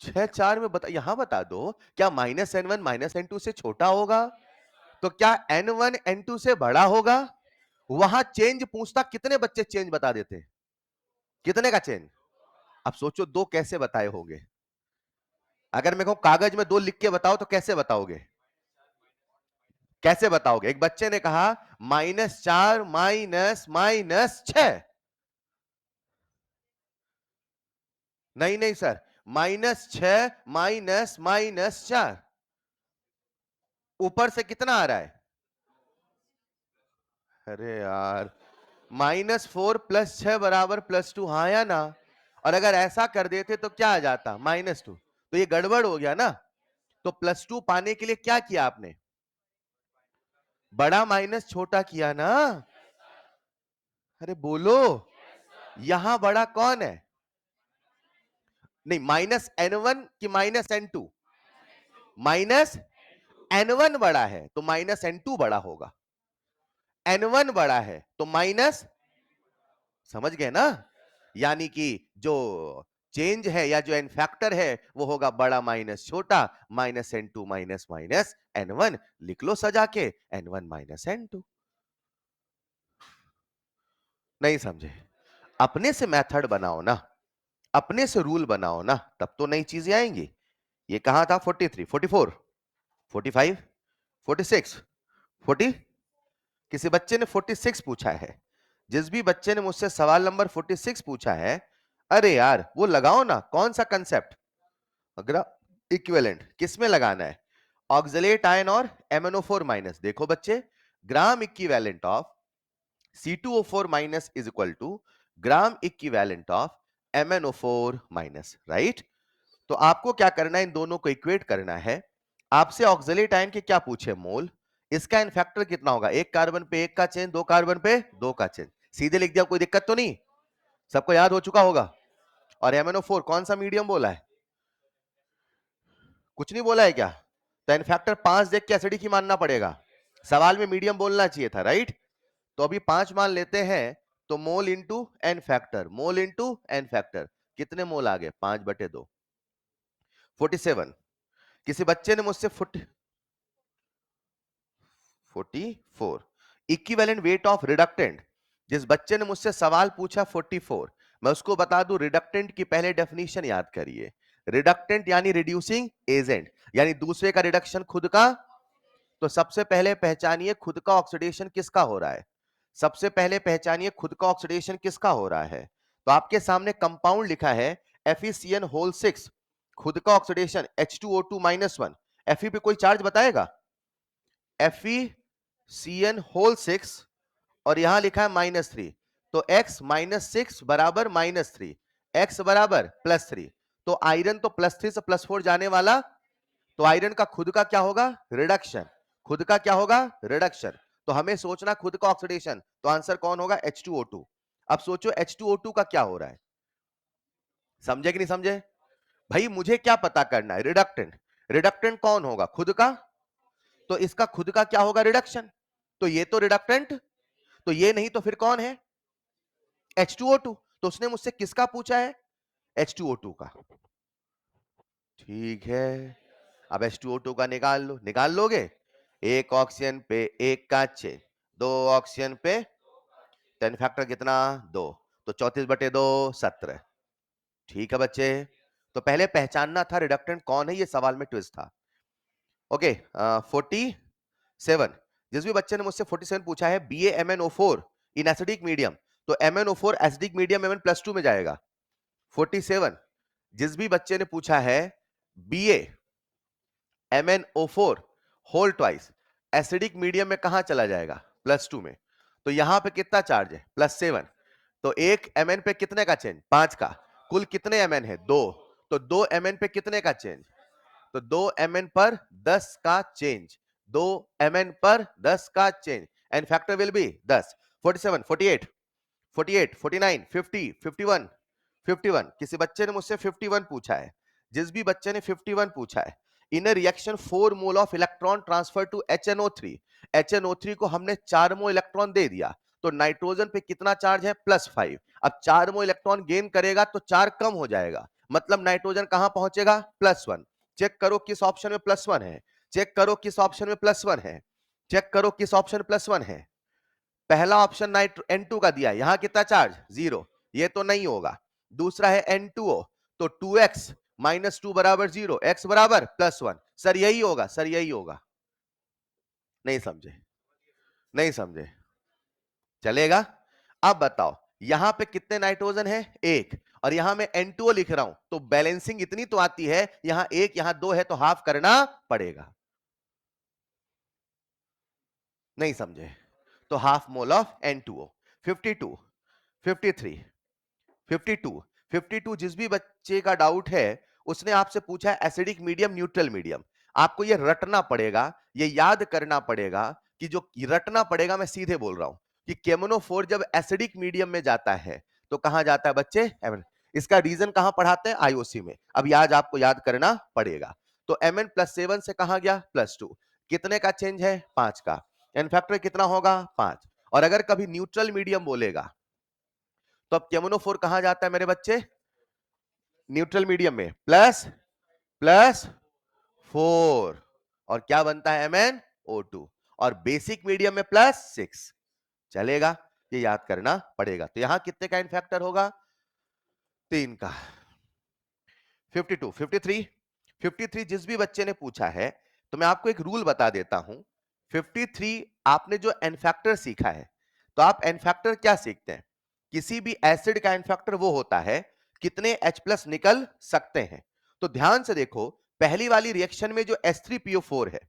6 4 में बता, यहां बता दो क्या -N1 -N2 से छोटा होगा, तो क्या N1 N2 से बड़ा होगा। वहां चेंज पूछता कितने बच्चे चेंज बता देते, कितने का चेंज, अब सोचो दो कैसे बताए होंगे, अगर मैं कहूं कागज में 2 लिख के बताओ तो कैसे बताओगे, कैसे बताओगे। एक बच्चे ने कहा -4 -6, नहीं नहीं सर, -6 -4, ऊपर से कितना आ रहा है, अरे यार -4 + 6 = +2, हाँ या ना। और अगर ऐसा कर देते तो क्या आ जाता, -2, तो ये गड़बड़ हो गया ना। तो +2 पाने के लिए क्या किया आपने, बड़ा माइनस छोटा किया ना, अरे बोलो, यहां बड़ा कौन है, नहीं, माइनस N1 कि माइनस N2? माइनस N1 बड़ा है तो माइनस N2 बड़ा होगा, N1 बड़ा है तो माइनस, समझ गए ना? यानी कि जो चेंज है या जो एन फैक्टर है वो होगा बड़ा माइनस छोटा, minus N2 minus minus N1, लिख लो सजा के N1 माइनस N2। नहीं समझे? अपने से मेथड बनाओ ना, अपने से रूल बनाओ ना, तब तो नई चीजें आएंगी। ये कहां था? 43, 44, 45, 46, 40। किसी बच्चे ने 46 पूछा है। जिस भी बच्चे ने मुझसे सवाल नंबर 46 पूछा है, अरे यार वो लगाओ ना, कौन सा कंसेप्ट? अगर इक्विवेलेंट किस में लगाना है? ऑक्सलेट आयन और MnO4 माइनस। देखो बच्चे, gram equivalent of C2O4 minus is equal to gram equivalent of MnO4 minus, right? तो आपको क्या करना है? इन दोनों को इक्वेट करना है। आपसे ऑक्सलेट आयन के क्या पूछे? मोल। इसका इन फैक्टर कितना होगा? एक कार्बन पे एक का चेंज, दो कार्बन पे दो का चेंज। सीधे लिख दिया, कोई दिक्कत तो नहीं? सबको याद हो चुका होगा। और MnO4 कौन सा मीडियम बोला है? कुछ नहीं बोला है क्या? तो एन फैक्टर 5 देख के एसिडिक ही मानना पड़ेगा। सवाल में मीडियम बोलना चाहिए था, राइट? तो अभी 5 मान लेते हैं, तो mole into n factor, mole into n factor, कितने मोल आ गए? 5/2, 47। किसी बच्चे ने मुझसे 44 इक्विवेलेंट वेट ऑफ रिडक्टेंट। जिस बच्चे ने मुझसे सवाल पूछा 44, मैं उसको बता दूं रिडक्टेंट की पहले डेफिनेशन याद करिए। रिडक्टेंट यानी रिड्यूसिंग एजेंट, यानी दूसरे का रिडक्शन खुद का। तो सबसे पहले पहचानिए खुद का ऑक्सीडेशन किसका हो रहा है। सबसे पहले पहचानिए खुद का ऑक्सीडेशन किसका हो रहा है। तो आपके सामने कंपाउंड लिखा है FeCN6, खुद का ऑक्सीडेशन H2O2-1। Fe पे कोई चार्ज बताएगा? FeCN6 और यहां लिखा है -3, तो x -6 बराबर -3, x बराबर +3। तो आयरन तो +3 से +4 जाने वाला, तो आयरन का खुद का क्या होगा? रिडक्शन। खुद का क्या होगा? रिडक्शन। तो हमें सोचना खुद का ऑक्सीडेशन, तो आंसर कौन होगा? H2O2। अब सोचो H2O2 का क्या हो रहा है, समझे कि नहीं समझे? भाई मुझे क्या पता करना है? रिडक्टेंट। रिडक्टेंट कौन होगा? खुद का। तो इसका खुद का क्या होगा? रिडक्शन। तो ये तो रिडक्टेंट, तो ये नहीं तो फिर कौन है? H2O2। तो उसने मुझसे किसका पूछा है? H2O2 का। ठीक है, अब H2O2 का निकाल लो। निकाल लोगे? एक ऑक्सीजन पे एक का चेंज, दो ऑक्सीजन पे, टेन फैक्टर कितना? 2, तो 34/2 17। ठीक है बच्चे, तो पहले पहचानना था रिडक्टेंट कौन है, ये सवाल में ट्विस्ट था। ओके, 47। जिस भी बच्चे ने मुझसे 47 पूछा है BaMnO4 इन एसिडिक मीडियम, तो MnO4 एसिडिक मीडियम Mn+2 में जाएगा। 47। जिस भी बच्चे ने पूछा है BaMnO4 whole twice acidic medium में कहां चला जाएगा? +2 में। तो यहां पे कितना चार्ज है? +7। तो एक Mn पे कितने का चेंज? 5 का। कुल कितने Mn है? 2। तो 2 Mn पे कितने का चेंज? तो 2 Mn पर 10 का चेंज, 2 Mn पर 10 का change, and factor will be 10। 47, 48, 48, 49, 50, 51, 51। किसी बच्चे ने मुझसे 51 पूछा है। जिस भी बच्चे ने 51 पूछा है, in reaction 4 mole of electron transfer to HNO3। HNO3 को हमने 4 मोल इलेक्ट्रॉन दे दिया, तो नाइट्रोजन पे कितना चार्ज है? +5। अब 4 मोल इलेक्ट्रॉन गेन करेगा तो 4 कम हो जाएगा, मतलब नाइट्रोजन कहां पहुंचेगा? +1। चेक करो किस ऑप्शन में +1 है, चेक करो किस ऑप्शन में +1 है, चेक करो किस ऑप्शन में +1 है। पहला ऑप्शन N2 का दिया है, यहां कितना चार्ज? 0, ये तो नहीं होगा। दूसरा है N2O, तो 2x -2 बराबर 0, x बराबर +1। सर यही होगा, सर यही होगा। नहीं समझे? नहीं समझे? चलेगा? अब बताओ यहां पे कितने नाइट्रोजन है? 1। और यहां मैं N2O लिख रहा हूं, तो बैलेंसिंग इतनी तो आती है, यहां 1 यहां 2 है, तो हाफ करना पड़ेगा। नहीं समझे? तो हाफ मोल ऑफ N2O। 52, 53, 52, 52। जिस भी बच्चे का डाउट है, उसने आपसे पूछा है एसिडिक मीडियम न्यूट्रल मीडियम। आपको ये रटना पड़ेगा, ये याद करना पड़ेगा, कि जो रटना पड़ेगा, मैं सीधे बोल रहा हूं कि KMnO4 जब एसिडिक मीडियम में जाता है तो कहां जाता है बच्चे? इसका रीजन कहां पढ़ाते हैं? आईओसी में। अब आज आपको याद करना पड़ेगा। तो mn प्लस 7 से कहां गया? +2। कितने का चेंज है? 5 का। एन फैक्टर कितना होगा? 5। और अगर कभी न्यूट्रल मीडियम बोलेगा तो अब केमोनोफोर कहां जाता है मेरे बच्चे? न्यूट्रल मीडियम में प्लस प्लस 4 और क्या बनता है? MnO2। और बेसिक मीडियम में +6। चलेगा? ये याद करना पड़ेगा। तो यहां कितने का इनफैक्टर होगा? 3 का। 52, 53, 53 जिस भी बच्चे ने पूछा है तो मैं आपको एक रूल बता देता हूं। 53 आपने जो एन फैक्टर सीखा है, तो आप एन फैक्टर क्या सीखते हैं? किसी भी एसिड का एन फैक्टर वो होता है कितने H+ निकल सकते हैं। तो ध्यान से देखो, पहली वाली रिएक्शन में जो H3PO4 है,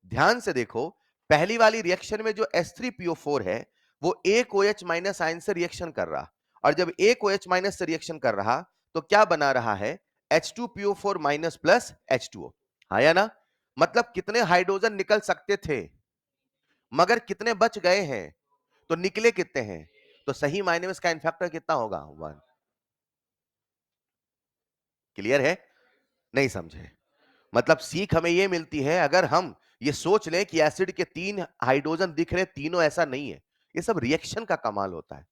ध्यान से देखो, पहली वाली रिएक्शन में जो H3PO4 है वो एक OH- आयन से रिएक्शन कर रहा, और जब एक OH- से रिएक्शन कर रहा तो क्या बना रहा है? H2PO4- plus H2O। हाँ या ना? मतलब कितने हाइड्रोजन निकल सकते थे, मगर कितने बच गए हैं, तो निकले कितने हैं? तो सही मायने में इसका इनफैक्टर कितना होगा? 1। क्लियर है? नहीं समझे? मतलब सीख हमें यह मिलती है, अगर हम ये सोच लें कि एसिड के 3 हाइड्रोजन दिख रहे तीनों, ऐसा नहीं है। ये सब रिएक्शन का कमाल होता है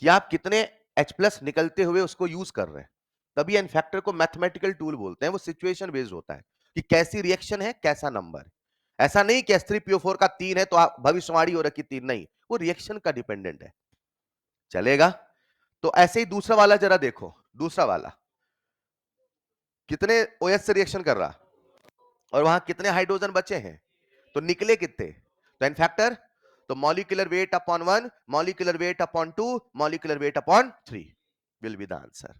कि आप कितने H+ निकलते हुए उसको यूज कर रहे हैं। तभी एन फैक्टर को मैथमेटिकल टूल बोलते हैं। वो सिचुएशन बेस्ड होता है कि कैसी रिएक्शन है, कैसा नंबर। ऐसा नहीं कि H3PO4 का 3 है तो आप भविष्यवाणी हो रखी 3, नहीं, वो रिएक्शन का डिपेंडेंट है। चलेगा? तो ऐसे ही दूसरा वाला जरा देखो। दूसरा वाला कितने OH से रिएक्शन कर रहा और वहां कितने हाइड्रोजन बचे हैं, तो निकले कितने? तो एन फैक्टर, तो molecular weight upon 1, molecular weight upon 2, molecular weight upon 3 will be the answer.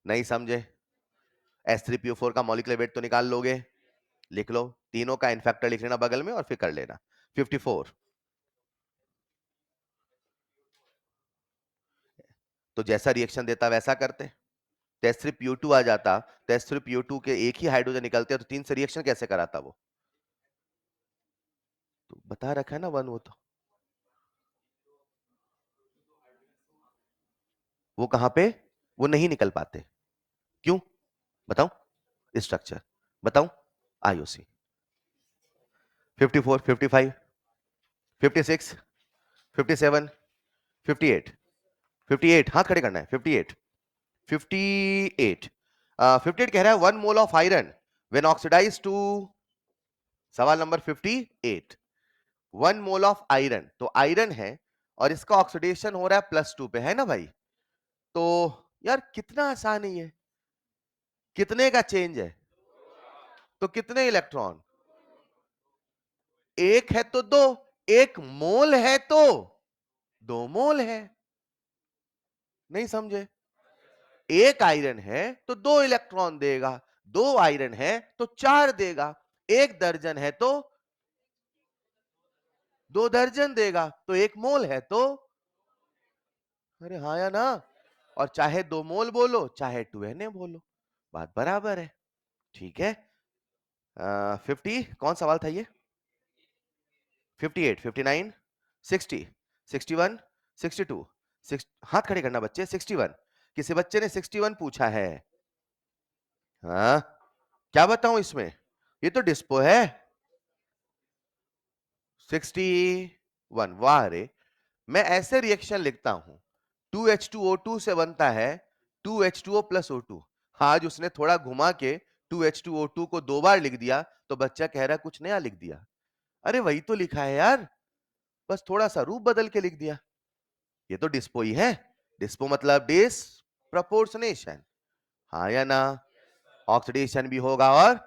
नहीं समझे? H3PO4 का मॉलिक्यूलर वेट तो निकाल लोगे, लिख लो। तीनों का इनफैक्टर लिख लेना बगल में और फिर कर लेना। 54, तो जैसा रिएक्शन देता वैसा करते। तो H3PO2 आ जाता, तो H3PO2 के एक ही हाइड्रोजन निकलते तो 3 से रिएक्शन कैसे कराता वो? तो बता रखा है ना 1। वो कहां पे? वो नहीं निकल पाते। क्यों बताऊं? स्ट्रक्चर बताऊं? आईओसी। 54, 55, 56, 57, 58, 58, हाथ खड़े करना है। 58, 58, 58 कह रहा है 1 mole of iron when oxidise to, सवाल नंबर 58, 1 मोल ऑफ आयरन, तो आयरन है और इसका ऑक्सीडेशन हो रहा है +2 पे, है ना भाई? तो यार कितना आसान है ये। कितने का चेंज है? तो कितने इलेक्ट्रॉन? एक है तो दो, एक मोल है तो 2 मोल है। नहीं समझे? एक आयरन है तो 2 इलेक्ट्रॉन देगा, 2 आयरन है तो 4 देगा, 1 दर्जन है तो 2 दर्जन देगा, तो 1 मोल है तो, अरे हाँ या ना? और चाहे 2 मोल बोलो चाहे 2Na बोलो, बात बराबर है। ठीक है। 50, कौन सवाल था ये? 58, 59, 60, 61, 62, हाथ खड़े करना बच्चे। 61, किसी बच्चे ने 61 पूछा है। हाँ, क्या बताऊं इसमें? ये तो डिस्पो है। 61, वाह रे। मैं ऐसे रिएक्शन लिखता हूं, 2H2O2 से बनता है 2H2O + O2। आज उसने थोड़ा घुमा के 2H2O2 को 2 बार लिख दिया तो बच्चा कह रहा है कुछ नया लिख दिया। अरे वही तो लिखा है यार, बस थोड़ा सा रूप बदल के लिख दिया। ये तो डिस्पो ही है। डिस्पो मतलब डिस प्रपोर्शनेशन, हाँ या ना? ऑक्सीडेशन भी होगा और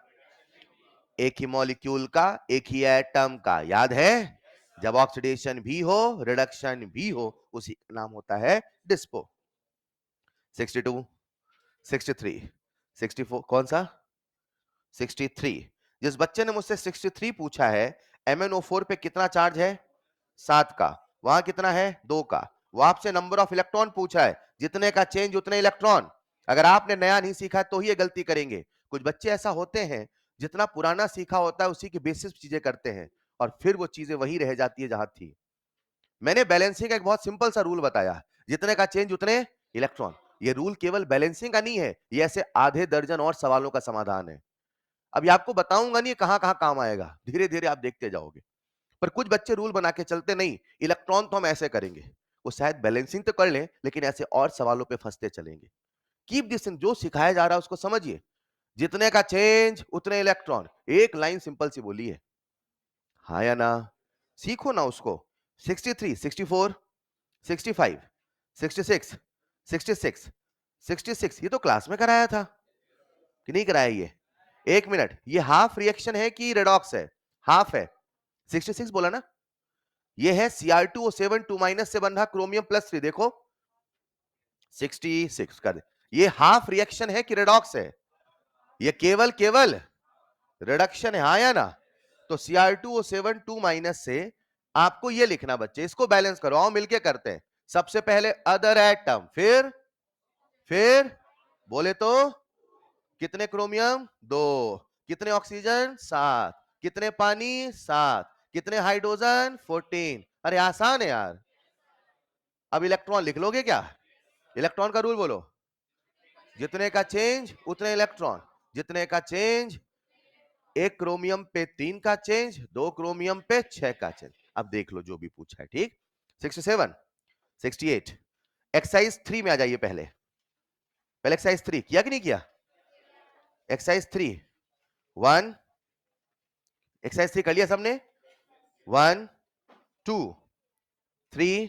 एक ही मॉलिक्यूल का, एक ही एटम का, याद है? जब ऑक्सीडेशन भी हो रिडक्शन भी हो, उसी का नाम होता है डिस्पो। 62, 63, 64, कौन सा? 63। जिस बच्चे ने मुझसे 63 पूछा है, MnO4 पे कितना चार्ज है? 7 का। वहां कितना है? 2 का। वो आपसे नंबर ऑफ इलेक्ट्रॉन पूछा है, जितने का चेंज उतने इलेक्ट्रॉन। अगर आपने नया नहीं सीखा है तो ही ये गलती करेंगे। कुछ बच्चे ऐसा होते हैं, जितना पुराना सीखा होता है उसी की बेसिस चीजें करते हैं और फिर वो चीजें वही रह जाती है जहां थी। मैंने बैलेंसिंग का एक बहुत सिंपल सा रूल बताया, जितने का चेंज उतने इलेक्ट्रॉन। ये रूल केवल बैलेंसिंग का नहीं है, ये ऐसे आधे दर्जन और सवालों का समाधान है। अभी आपको बताऊंगा नहीं कहां कहां काम आएगा, धीरे धीरे आप देखते जाओगे। पर कुछ बच्चे रूल बना के चलते, नहीं इलेक्ट्रॉन तो हम ऐसे करेंगे, वो शायद बैलेंसिंग तो कर ले लेकिन ऐसे और सवालों पे फंसते चलेंगे। कीप दिस इन, जो सिखाया जा रहा है उसको समझिए। जितने का चेंज उतने इलेक्ट्रॉन, एक लाइन सिंपल सी बोली है, हाँ या ना? सीखो ना उसको। 63, 64, 65, 66, 66, 66, ये तो क्लास में कराया था कि नहीं कराया? ये एक मिनट, ये हाफ रिएक्शन है कि रेडॉक्स है? हाफ है। 66 बोला ना? ये है Cr2O7 2- से बंधा क्रोमियम +3, देखो 66 कर दे। ये हाफ रिएक्शन है कि रेडॉक्स है? ये केवल केवल रिडक्शन है, हाँ या ना? तो Cr2O7 2- से आपको ये लिखना बच्चे, इसको बैलेंस करो, आओ मिलके करते हैं। सबसे पहले अदर एटम, फिर बोले तो कितने क्रोमियम? 2, कितने ऑक्सीजन? 7, कितने पानी? 7, कितने हाइड्रोजन? 14। अरे आसान है यार। अब इलेक्ट्रॉन लिख लोगे क्या? इलेक्ट्रॉन का रूल बोलो, जितने का चेंज उतने इलेक्ट्रॉन, जितने का चेंज, एक क्रोमियम पे 3 का चेंज, 2 क्रोमियम पे 6 का चेंज। अब देख लो जो भी पूछा है, ठीक। 67, 68, एक्सरसाइज 3 में आ जाइए। पहले एक्सरसाइज 3 किया कि नहीं किया? एक्सरसाइज 3 1, एक्सरसाइज 3 कर लिया सबने? 1 2 3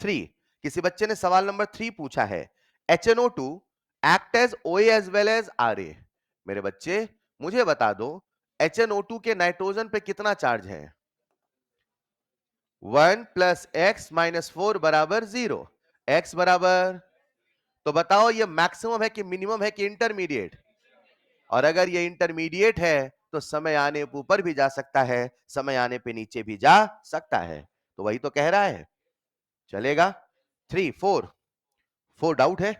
3। किसी बच्चे ने सवाल नंबर 3 पूछा है, HNO2 act as OA as well as RA। मेरे बच्चे मुझे बता दो, HNO2 के नाइट्रोजन पे कितना चार्ज है? 1 + x - 4 = 0। x बराबर, तो बताओ ये मैक्सिमम है कि मिनिमम है कि इंटरमीडिएट? और अगर ये इंटरमीडिएट है तो समय आने पे ऊपर भी जा सकता है, समय आने पे नीचे भी जा सकता है। तो वही तो कह रहा है, चलेगा। 3 4 4 डाउट है।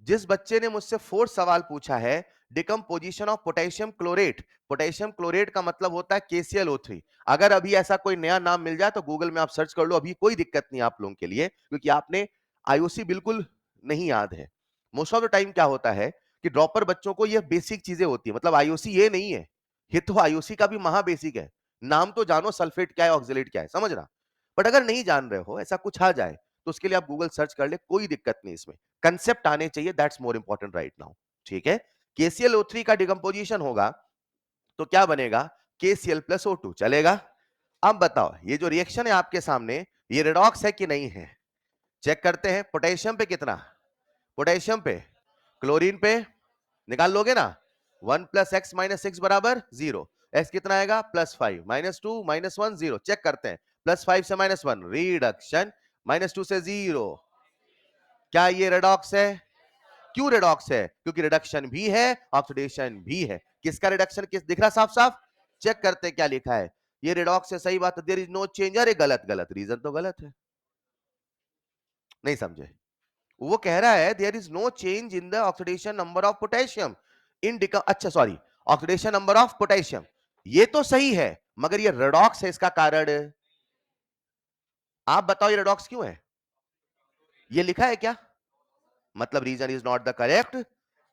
जिस बच्चे ने मुझसे 4 सवाल पूछा है, decomposition of potassium chlorate. Potassium chlorate का मतलब होता है KClO3। अगर अभी ऐसा कोई नया नाम मिल जाए तो गूगल में आप सर्च कर लो, अभी कोई दिक्कत नहीं आप लोगों के लिए, क्योंकि आपने आईओसी बिल्कुल नहीं याद है। मोस्ट ऑफ द टाइम क्या होता है कि ड्रॉपर बच्चों को ये बेसिक चीजें होती है, मतलब आईओसी ये नहीं है, ये तो आईओसी का भी महा बेसिक है। नाम तो जानो, सल्फेट क्या है, ऑक्सलेट क्या है, समझना। बट अगर नहीं जान रहे हो, ऐसा कुछ आ जाए, तो उसके लिए आप गूगल सर्च कर ले, कोई दिक्कत नहीं इसमें। कंसेप्ट आने चाहिए, that's more important right now. ठीक है, KClO3 का डिकम्पोजिशन होगा तो क्या बनेगा? KCl + O2, चलेगा। अब बताओ, ये जो रिएक्शन है आपके सामने, ये रेडॉक्स है कि नहीं है? चेक करते हैं। पोटेशियम पे कितना? पोटेशियम पे, क्लोरीन पे निकाल लोगे ना? 1 + x - 6 = 0। x कितना आएगा? +5 -2 -1 0। चेक करते हैं, +5 से -1 रिडक्शन, -2 से 0। क्या ये रेडॉक्स है? क्यों रेडॉक्स है? क्योंकि रिडक्शन भी है, ऑक्सीडेशन भी है। किसका रिडक्शन किस दिख रहा साफ साफ? चेक करते हैं क्या लिखा है। ये रेडॉक्स है, सही बात है। देयर इज नो चेंज, अरे गलत गलत, रीजन तो गलत है, नहीं समझे? वो कह रहा है there is no change in the oxidation number of potassium in अच्छा sorry, oxidation number of potassium. ये तो सही है, मगर ये रेडॉक्स है, इसका कारण आप बताओ, ये रेडॉक्स क्यों है? ये लिखा है क्या? मतलब reason is not the correct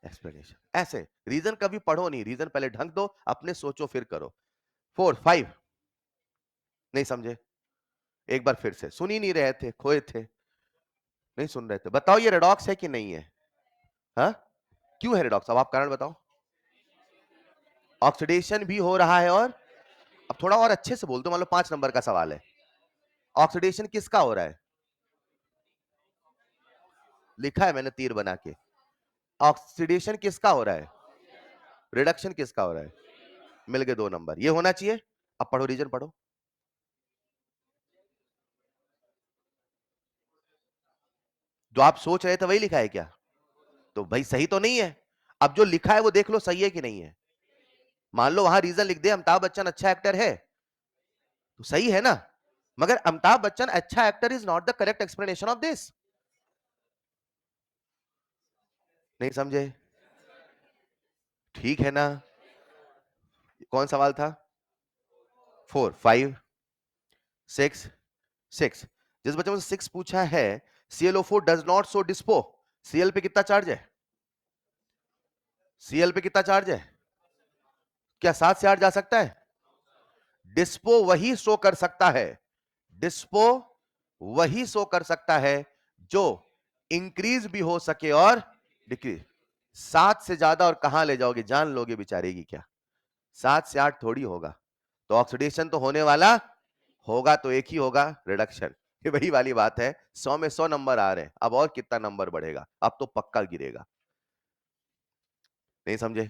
explanation. ऐसे रीजन कभी पढ़ो नहीं, रीजन पहले ढंग दो, अपने सोचो फिर करो। 4 5 नहीं समझे? एक बार फिर से, सुन ही नहीं रहे थे, खोए थे, नहीं सुन रहे थे। बताओ ये रेडॉक्स है कि नहीं है? हाँ, क्यों है रेडॉक्स? अब आप कारण बताओ। ऑक्सीडेशन भी हो रहा है, और अब थोड़ा और अच्छे से बोल दो, मान लो 5 नंबर का सवाल है। ऑक्सीडेशन किसका हो रहा है? लिखा है मैंने तीर बना के। ऑक्सीडेशन किसका हो रहा है? रिडक्शन किसका हो रहा है? मिल गए 2 नंबर, ये होना चाहिए। अब पढ़ो, रीजन पढ़ो। जो आप सोच रहे थे वही लिखा है क्या? तो भाई सही तो नहीं है। अब जो लिखा है वो देख लो, सही है कि नहीं है। मान लो वहां रीजन लिख दे अमिताभ बच्चन अच्छा एक्टर है, तो सही है ना? मगर अमिताभ बच्चन अच्छा actor is not the correct explanation of this. नहीं समझे? ठीक है ना? कौन सवाल था? 4 5 6 6। जिस बच्चे ने 6 पूछा है, ClO4 does not show dispo. Cl पे कितना चार्ज है? Cl पे कितना चार्ज है? क्या 7 से 8 जा सकता है? डिस्पो वही शो कर सकता है, डिस्पो वही शो कर सकता है जो इंक्रीज भी हो सके और डिक्रीज। 7 से ज्यादा और कहां ले जाओगे, जान लोगे बेचारेगी क्या? 7 से 8 थोड़ी होगा, तो ऑक्सीडेशन तो होने वाला होगा, तो एक ही होगा, रिडक्शन। ये वही वाली बात है, 100 में 100 नंबर आ रहे हैं, अब और कितना नंबर बढ़ेगा, अब तो पक्का गिरेगा। नहीं समझे?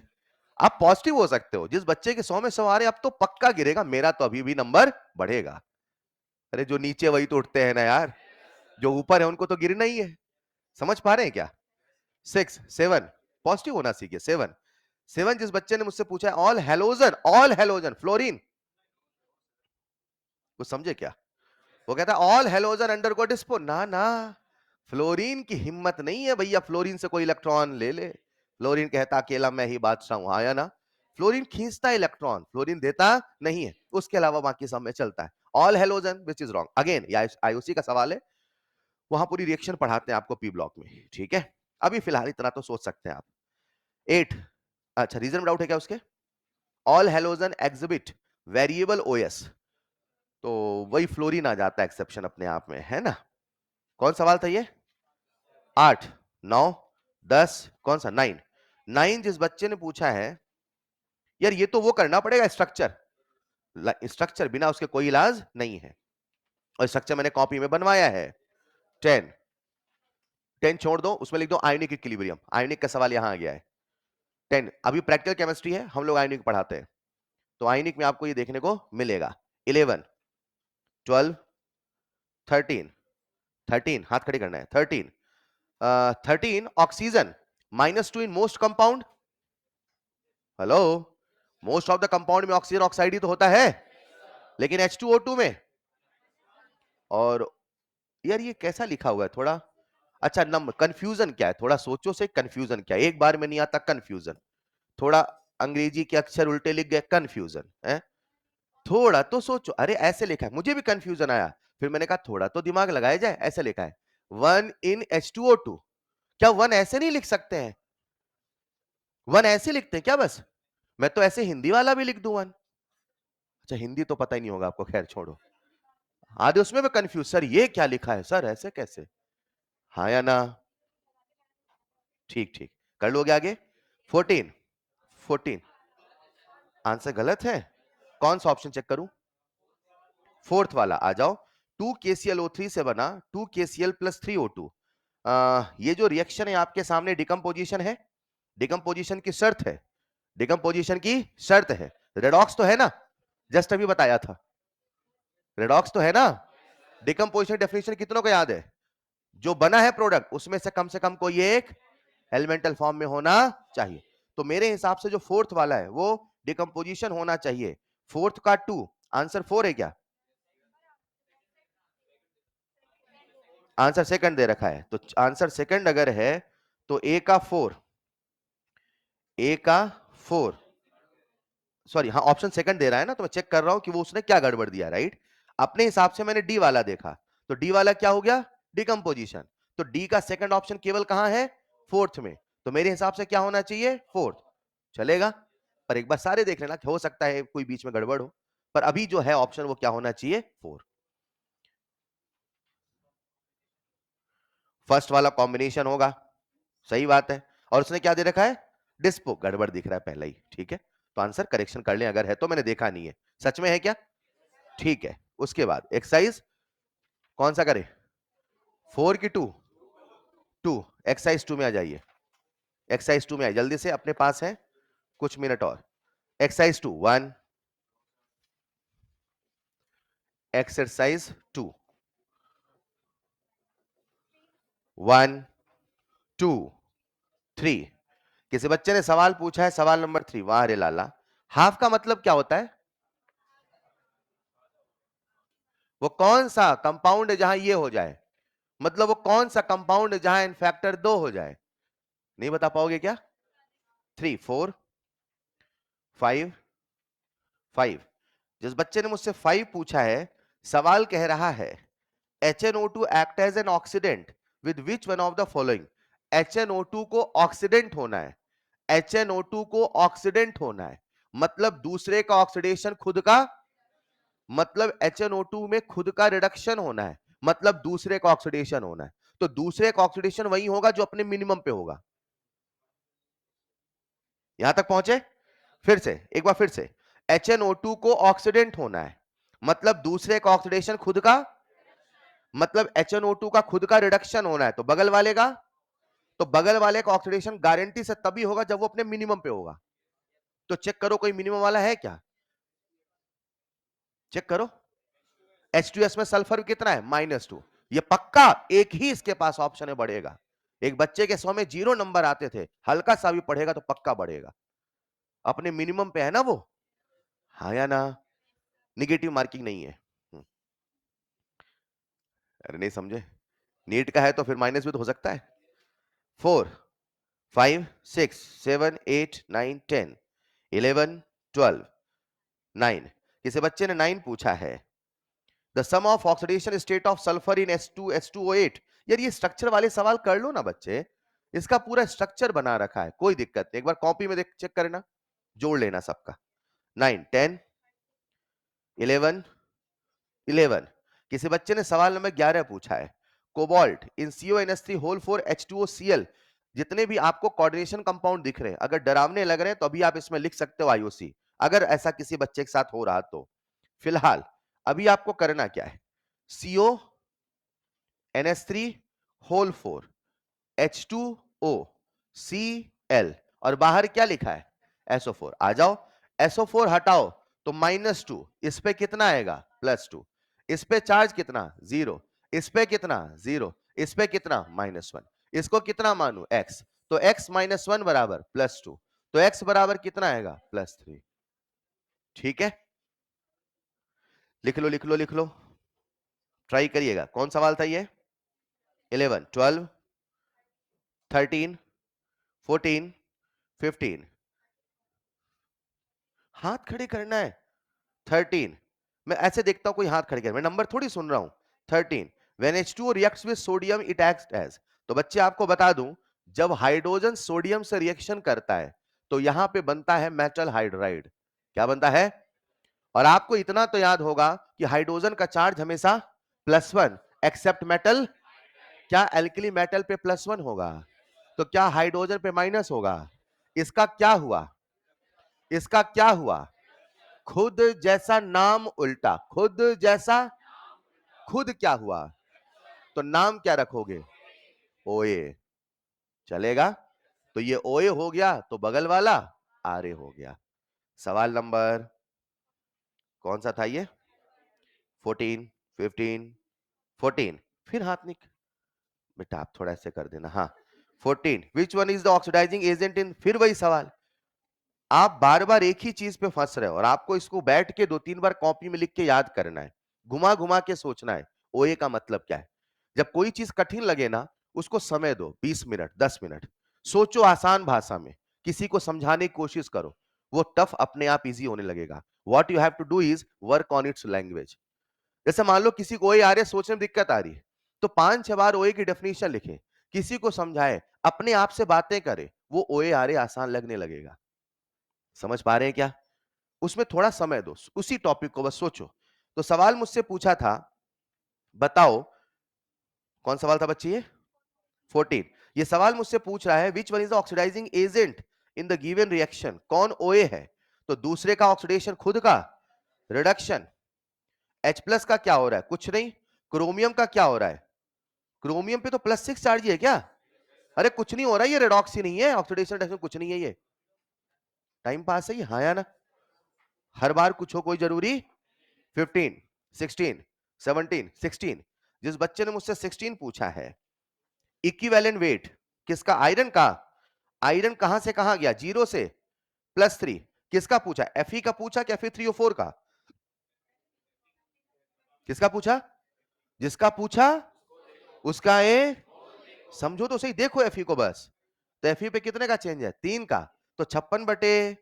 आप पॉजिटिव हो सकते हो, जिस बच्चे के 100 में 100 आ रहे हैं अब तो पक्का गिरेगा, मेरा तो अभी भी नंबर बढ़ेगा। अरे जो नीचे वही तो उठते हैं ना यार, जो ऊपर है उनको तो गिरना ही है। समझ पा रहे हैं क्या? 6 7 पॉजिटिव होना सीखिए। 7 7 जिस बच्चे ने मुझसे पूछा है ऑल हेलोजन फ्लोरीन, कुछ समझे क्या? वो कहता है ऑल हेलोजन अंडरगो डिस्पो, ना ना, फ्लोरीन की हिम्मत नहीं है भैया, फ्लोरीन से कोई इलेक्ट्रॉन ले ले। फ्लोरीन कहता अकेला मैं ही बादशाह हूं, आया ना? फ्लोरीन खींचता है इलेक्ट्रॉन, फ्लोरीन देता नहीं है, उसके अलावा बाकी सब में चलता है। All halogen which is wrong again, IUC का सवाल है, वहां पूरी रिएक्शन पढ़ाते हैं आपको पी ब्लॉक में, ठीक है? अभी फिलहाल इतना तो सोच सकते हैं आप। 8, अच्छा रीजन डाउट है क्या उसके? All halogen exhibit variable OS, तो वही फ्लोरीन आ जाता है एक्सेप्शन अपने आप में, है ना? कौन सवाल था ये? 8 9 10, कौन सा? 9 9 जिस बच्चे ने पूछा है, यार ये तो वो करना पड़ेगा स्ट्रक्चर, स्ट्रक्चर बिना उसके कोई इलाज नहीं है, और स्ट्रक्चर मैंने कॉपी में बनवाया है। 10 10 छोड़ दो, उसमें लिख दो आयनिक इक्विलिब्रियम, आयनिक का सवाल यहां आ गया है। 10 अभी प्रैक्टिकल केमिस्ट्री है, हम लोग आयनिक पढ़ाते हैं, तो आयनिक में आपको ये देखने को मिलेगा। 11 12 13 13 हाथ खड़े करना है। 13 13 oxygen -2 in most compound, hello, most of the compound में ऑक्सीजन ऑक्साइड ही तो होता है, लेकिन H2O2 में, और यार ये कैसा लिखा हुआ है थोड़ा, अच्छा नंबर कंफ्यूजन क्या है, थोड़ा सोचो से, कंफ्यूजन क्या है, एक बार में नहीं आता कंफ्यूजन, थोड़ा अंग्रेजी के अक्षर उल्टे लिख गए, कंफ्यूजन है, थोड़ा तो सोचो। अरे ऐसे लिखा है, मुझे भी कंफ्यूजन आया, फिर मैंने कहा थोड़ा तो दिमाग लगाया जाए, ऐसे लिखा है 1 इन H2O2, क्या 1 ऐसे नहीं लिख सकते हैं? 1 ऐसे लिखते हैं क्या बस? मैं तो ऐसे हिंदी वाला भी लिख दूं 1। अच्छा हिंदी तो पता ही नहीं होगा आपको, खैर छोड़ो, आधे उसमें भी कंफ्यूज, सर ये क्या लिखा है सर, ऐसे कैसे, हाँ या ना? ठीक ठीक, कर लोगे आगे। 14 14 आंसर गलत है, कौन सा ऑप्शन चेक करूं? फोर्थ वाला आ जाओ। 2KClO3 से बना 2KCl प्लस 3O2, ये जो रिएक्शन है आपके सामने डिकम्पोजिशन है, डिकम्पोजिशन की शर्त है, डिकम्पोजिशन की शर्त है, रेडॉक्स तो है ना, जस्ट अभी बताया था, रेडॉक्स तो है ना? डिकम्पोजिशन डेफिनेशन कितनों को याद है? जो बना है प्रोडक्ट उसमें से कम कोई एक एलिमेंटल फॉर्म में होना चाहिए, तो मेरे हिसाब से जो फोर्थ वाला है वो डिकम्पोजिशन होना चाहिए, फोर्थ का 2, आंसर 4 है क्या? आंसर सेकंड दे रखा है, तो आंसर सेकंड अगर है तो ए का 4, ए का 4, सॉरी हाँ ऑप्शन सेकंड दे रहा है ना, तो मैं चेक कर रहा हूं कि वो उसने क्या गड़बड़ दिया, राइट? अपने हिसाब से मैंने डी वाला देखा, तो डी वाला क्या हो गया? डिकम्पोजिशन, तो डी का सेकंड ऑप्शन केवल कहां है? फोर्थ में, तो मेरे हिसाब से क्या होना चाहिए? फोर्थ, चलेगा? पर एक बार सारे देख लेना, हो सकता है कोई बीच में गड़बड़ हो, पर अभी जो है ऑप्शन वो क्या होना चाहिए? 4। फर्स्ट वाला कॉम्बिनेशन होगा, सही बात है, और उसने क्या दे रखा है? डिस्पो, गड़बड़ दिख रहा है पहले ही, ठीक है, तो आंसर करेक्शन कर लें, अगर है तो, मैंने देखा नहीं है, सच में है क्या? ठीक है, उसके बाद एक्सरसाइज कौन सा करें? 4 की 2? 2, एक्सरसाइज 2 में आ जाइए, एक्सरसाइज 2 में आइए जल्दी से, अपने पास है कुछ मिनट और। एक्सरसाइज 2 1, एक्सरसाइज 2 1 2 3, किसी बच्चे ने सवाल पूछा है, सवाल नंबर 3, वाह रे लाला, हाफ का मतलब क्या होता है? वो कौन सा कंपाउंड है जहां ये हो जाए, मतलब वो कौन सा कंपाउंड है जहां इनफैक्टर 2 हो जाए? नहीं बता पाओगे क्या? 3 4 5 5, जिस बच्चे ने मुझसे 5 पूछा है, सवाल कह रहा है HNO2 act as an oxidant with which one of the following? HNO2 को ऑक्सीडेंट होना है, HNO2 को ऑक्सीडेंट होना है, मतलब दूसरे का ऑक्सीडेशन खुद का, मतलब HNO2 में खुद का रिडक्शन होना है, मतलब दूसरे का ऑक्सीडेशन होना है। तो दूसरे का ऑक्सीडेशन वही होगा जो अपने मिनिमम पे होगा। यहां तक पहुंचे? फिर से एक बार फिर से, HNO2 को ऑक्सीडेंट होना है, मतलब दूसरे का ऑक्सीडेशन खुद का, मतलब HNO2 का खुद का रिडक्शन होना है, तो बगल वाले का, तो बगल वाले का ऑक्सीडेशन गारंटी से तभी होगा जब वो अपने मिनिमम पे होगा। तो चेक करो कोई मिनिमम वाला है क्या, चेक करो। H2S में सल्फर कितना है? -2। ये पक्का एक ही इसके पास ऑप्शन है बढ़ेगा। एक बच्चे के 100 में 0 नंबर आते थे, हल्का सा भी पढ़ेगा तो पक्का बढ़ेगा, अपने मिनिमम पे है ना वो, हाँ या ना? निगेटिव मार्किंग नहीं है। अरे नहीं समझे, नीट का है तो फिर माइनस भी तो हो सकता है। 4 5 6 7 8 9 10 11 12 9, किसी बच्चे ने 9 पूछा है। The sum of oxidation state of sulphur in H2SO8। यार ये स्ट्रक्चर वाले सवाल कर लो ना बच्चे, इसका पूरा स्ट्रक्चर बना रखा है, कोई दिक्कत नहीं, एक बार कॉपी में देख चेक करना, जोड़ लेना सबका। 9 10 11 11, किसी बच्चे ने सवाल नंबर 11 पूछा है। कोबाल्ट इन CONH3 होल 4 H2OCl, जितने भी आपको कोऑर्डिनेशन कंपाउंड दिख रहे हैं, अगर डरावने लग रहे हैं तो अभी आप इसमें लिख सकते हो IOC, अगर ऐसा किसी बच्चे के साथ हो रहा तो। फिलहाल अभी आपको करना क्या है, CONH3 होल 4 H2OCl और बाहर क्या लिखा है? SO4। आ जाओ, SO4 हटाओ तो -2, इस पे कितना आएगा? +2। इस पे चार्ज कितना? 0। इस पे कितना? 0। इस पे कितना? -1। इसको कितना मानू? x, तो x -1 बराबर +2, तो x बराबर कितना आएगा? +3। ठीक है, लिख लो लिख लो लिख लो, ट्राई करिएगा। कौन सवाल था ये? 11 12 13 14 15, हाथ खड़े करना है। 13, मैं ऐसे देखता हूं कोई हाथ खड़े कर, मैं नंबर थोड़ी सुन रहा हूं। 13, when H2O reacts with sodium it acts as, तो बच्चे आपको बता दूं, जब हाइड्रोजन सोडियम से रिएक्शन करता है तो यहां पे बनता है मेटल हाइड्राइड। क्या बनता है? और आपको इतना तो याद होगा कि हाइड्रोजन का चार्ज हमेशा +1 एक्सेप्ट मेटल, क्या एल्कली मेटल पे +1 होगा? तो क्या हाइड्रोजन पे माइनस होगा? इसका क्या हुआ? इसका क्या हुआ? खुद जैसा नाम उल्टा, खुद जैसा, खुद क्या हुआ? तो नाम क्या रखोगे? ओए। चलेगा? तो ये ओए हो गया तो बगल वाला आरे हो गया। सवाल नंबर कौन सा था ये? 14 15 14, फिर हाथ निक, बेटा आप थोड़ा ऐसे कर देना, हाँ। 14, which one is the oxidising agent in, फिर वही सवाल। आप बार बार एक ही चीज पे फंस रहे हो और आपको इसको बैठ के 2-3 बार कॉपी में लिख के याद करना है, घुमा घुमा के सोचना है ओए का मतलब क्या है। जब कोई चीज कठिन लगे ना, उसको समय दो, 20 मिनट 10 मिनट, सोचो आसान भाषा में, किसी को समझाने की कोशिश करो, वो टफ अपने आप इजी होने लगेगा। What you have to do is work on its language. जैसे मान लो किसी को ओए आ रही है, सोचने में दिक्कत आ रही है, तो 5-6 बार ओए की डेफिनेशन लिखे, किसी को समझाए, अपने आप से बातें करे, वो ओए आ रहे आसान लगने लगेगा। समझ पा रहे हैं क्या? उसमें थोड़ा समय दो, उसी टॉपिक को बस सोचो। तो सवाल मुझसे पूछा था, बताओ कौन सवाल था बच्ची ये? 14, ये सवाल मुझसे पूछ रहा है which one is the oxidising agent in the given reaction, कौन ओए है? तो दूसरे का ऑक्सीडेशन खुद का रिडक्शन। H प्लस का क्या हो रहा है? कुछ नहीं। क्रोमियम का क्या हो रहा है? क्रोमियम पे तो +6 चार्ज ही है क्या? अरे कुछ नहीं हो रहा है, ये रेडॉक्स ही नहीं है, ऑक्सीडेशन रिडक्शन कुछ नहीं है, ये टाइम पास है ये, हाँ या ना? हर बार कुछ हो कोई जरूरी? 15 16 17 16, जिस बच्चे ने मुझसे 16 पूछा है, इक्विवेलेंट वेट किसका? आयरन का। आयरन कहां से कहां गया? 0 से +3। किसका पूछा? Fe का पूछा क्या Fe3O4 का? किसका पूछा? जिसका पूछा उसका ए, समझो तो सही, देखो Fe को बस। तो Fe पे कितने का चेंज है? 3 का, तो 56 बटे,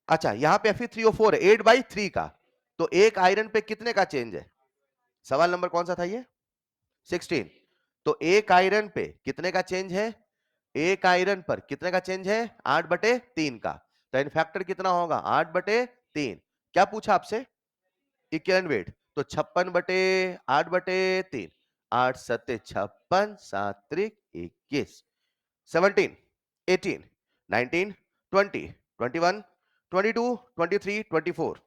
अच्छा यहां पे Fe3O4 है 8/3 का, तो एक आयरन पे कितने का चेंज है? सवाल नंबर कौन सा था ये? 16। तो एक आयरन पे कितने का चेंज है? एक आयरन पर कितने का चेंज है? 8/3 का। तो इन फैक्टर कितना होगा? 8/3। क्या पूछा आपसे? Equivalent weight. तो 56/8/3। 8 सत्ते 56, 7 त्रिक 21। 17, 18, 19, 20, 21, 22, 23, 24,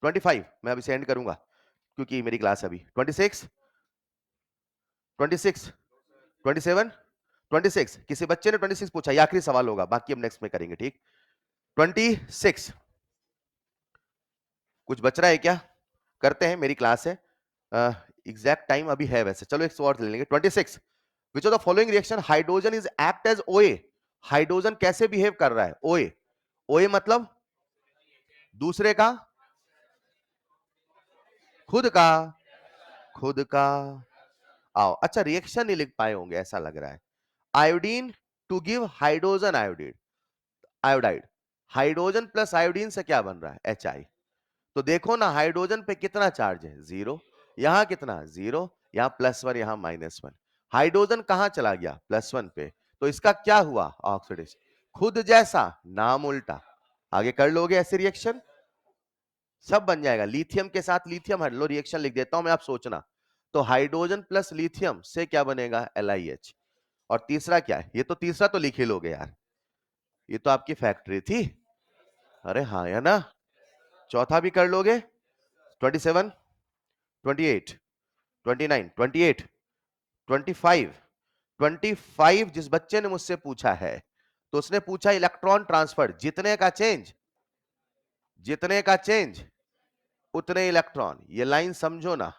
25। मैं अभी सेंड करूंगा क्योंकि मेरी क्लास अभी 26, 26, 27, 26। किसी बच्चे ने 26 पूछा, ये आखिरी सवाल होगा, बाकी हम नेक्स्ट में करेंगे, ठीक? 26 कुछ बच रहा है क्या? करते हैं, मेरी क्लास है। एग्जैक्ट टाइम अभी है वैसे, चलो एक और ले लेंगे। 26 which of the following reaction hydrogen is act as OA. Hydrogen कैसे बिहेव कर रहा है? ओए। ओए मतलब दूसरे का, खुद का, खुद का। आओ, अच्छा रिएक्शन नहीं लिख पाए होंगे ऐसा लग रहा है। Iodine to give hydrogen iodine, iodide. Hydrogen plus iodine से क्या बन रहा है? HI। तो देखो ना, हाइड्रोजन पे कितना चार्ज है? 0। यहां कितना? 0। यहां +1, यहां -1। हाइड्रोजन कहां चला गया? +1 पे। तो इसका क्या हुआ? ऑक्सीडेशन। खुद जैसा, नाम उल्टा। आगे कर लोगे ऐसे रिएक्शन? सब बन जाएगा। लिथियम के साथ लिथियम हट लो, रिएक्शन लिख देता हूं मैं, आप सोचना। तो हाइड्रोजन प्लस लिथियम से क्या बनेगा? LiH। और तीसरा क्या है? ये तो तीसरा तो लिख ही लोगे यार, ये तो आपकी फैक्ट्री थी। अरे हाँ या ना? चौथा भी कर लोगे? 27, 28, 29, 28, 25, 25। जिस बच्चे ने मुझसे पूछा है, तो उसने पूछा इलेक्ट्रॉन ट्रांसफर, जितने का चेंज, जितने का चेंज उतने इलेक्ट्रॉन। ये लाइन समझो ना,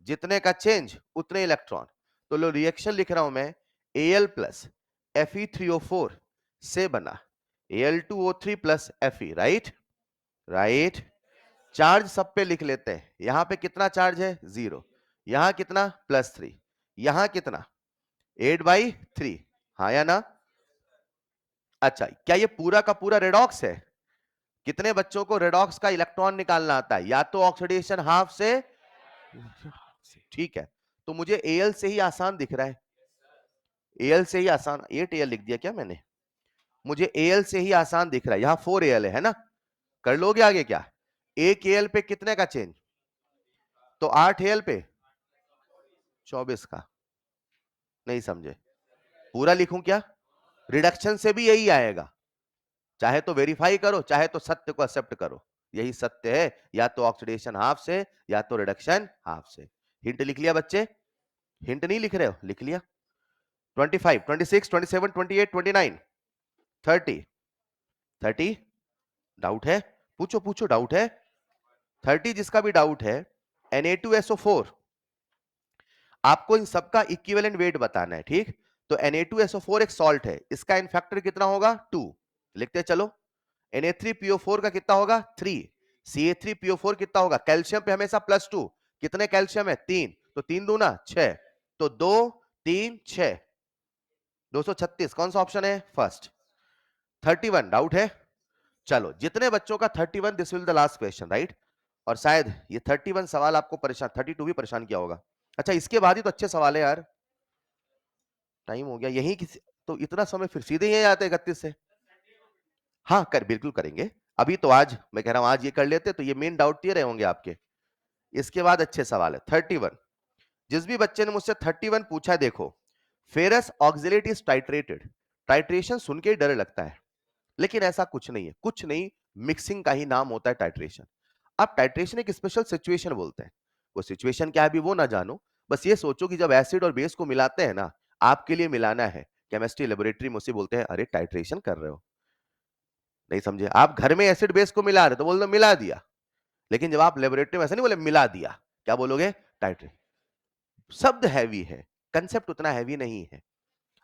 जितने का चेंज उतने इलेक्ट्रॉन। तो लो रिएक्शन लिख रहा हूं मैं, Al प्लस Fe3O4 से बना Al2O3 plus Fe, right? Right. Charge सब पे लिख लेते हैं। यहां पे कितना चार्ज है? 0। यहां कितना? +3। यहां कितना? 8/3। हाँ या ना? अच्छा, क्या ये पूरा का पूरा रेडॉक्स है? कितने बच्चों को रेडॉक्स का इलेक्ट्रॉन निकालना आता है? या तो ऑक्सीडेशन हाफ से, ठीक है। तो मुझे Al से ही आसान दिख रहा है। Al से ही आसान, 8Al लिख दिया क्या मैंने? मुझे Al से ही आसान दिख रहा है। यहां 4Al है ना? कर लोगे आगे क्या? एक Al पे कितने का चेंज? तो 8Al पे 24 का। नहीं समझे? पूरा लिखूं क्या? रिडक्शन से भी यही आएगा। चाहे तो वेरीफाई करो, चाहे तो सत्य को एक्सेप्ट करो। यही सत्य है, या तो ऑक्सीडेशन हाफ से, या तो रिडक्शन हाफ से। हिंट लिख लिया बच्चे? हिंट नहीं लिख रहे हो? लिख लिया। 25, 26, 27, 28, 29, 30, 30। डाउट है? पूछो पूछो, डाउट है? 30 जिसका भी डाउट है, Na2SO4, आपको इन सबका इक्विवेलेंट वेट बताना है, ठीक? तो Na2SO4 एक सॉल्ट है, इसका इन फैक्टर कितना होगा? 2। लिखते चलो। Na3PO4 का कितना होगा? 3। Ca3PO4 कितना होगा? कैल्शियम पे हमेशा +2। कितने कैल्शियम है? 3। तो 3 दूना 6। तो 2 3 6, 236। कौन सा ऑप्शन है? फर्स्ट। 31 डाउट है? चलो, जितने बच्चों का 31, this will the last question, right? और शायद ये 31 सवाल आपको परेशान, 32 भी परेशान किया होगा। अच्छा, इसके बाद ही तो अच्छे सवाल है यार। टाइम हो गया यही किसी, तो इतना समय फिर सीधे यही आते 31 से। हाँ कर, बिल्कुल करेंगे। अभी तो आज मैं कह रहा हूं, आज ये कर लेते तो ये मेन डाउट क्लियर होंगे आपके। इसके बाद अच्छे सवाल है 31। जिस भी बच्चे ने मुझसे 31 पूछा है, देखो, ferrous oxalate is titrated. Titration सुन के ही डर लगता है, लेकिन ऐसा कुछ नहीं है, कुछ नहीं, मिक्सिंग का ही नाम होता है टाइट्रेशन। आप टाइट्रेशन एक स्पेशल सिचुएशन बोलते हैं। वो सिचुएशन क्या है अभी वो ना जानो, बस ये सोचो कि जब एसिड और बेस को मिलाते हैं ना, आपके लिए मिलाना है, केमिस्ट्री लेबोरेटरी में उसे बोलते हैं, अरे टाइट्रेशन कर रहे हो। नहीं समझे? आप घर में एसिड बेस को मिला रहे तो बोल दो मिला दिया, लेकिन जब आप लेबोरेटरी में ऐसा नहीं बोले मिला दिया, क्या बोलोगे? टाइट्रेशन। शब्द हैवी है, कंसेप्ट उतना हैवी नहीं है।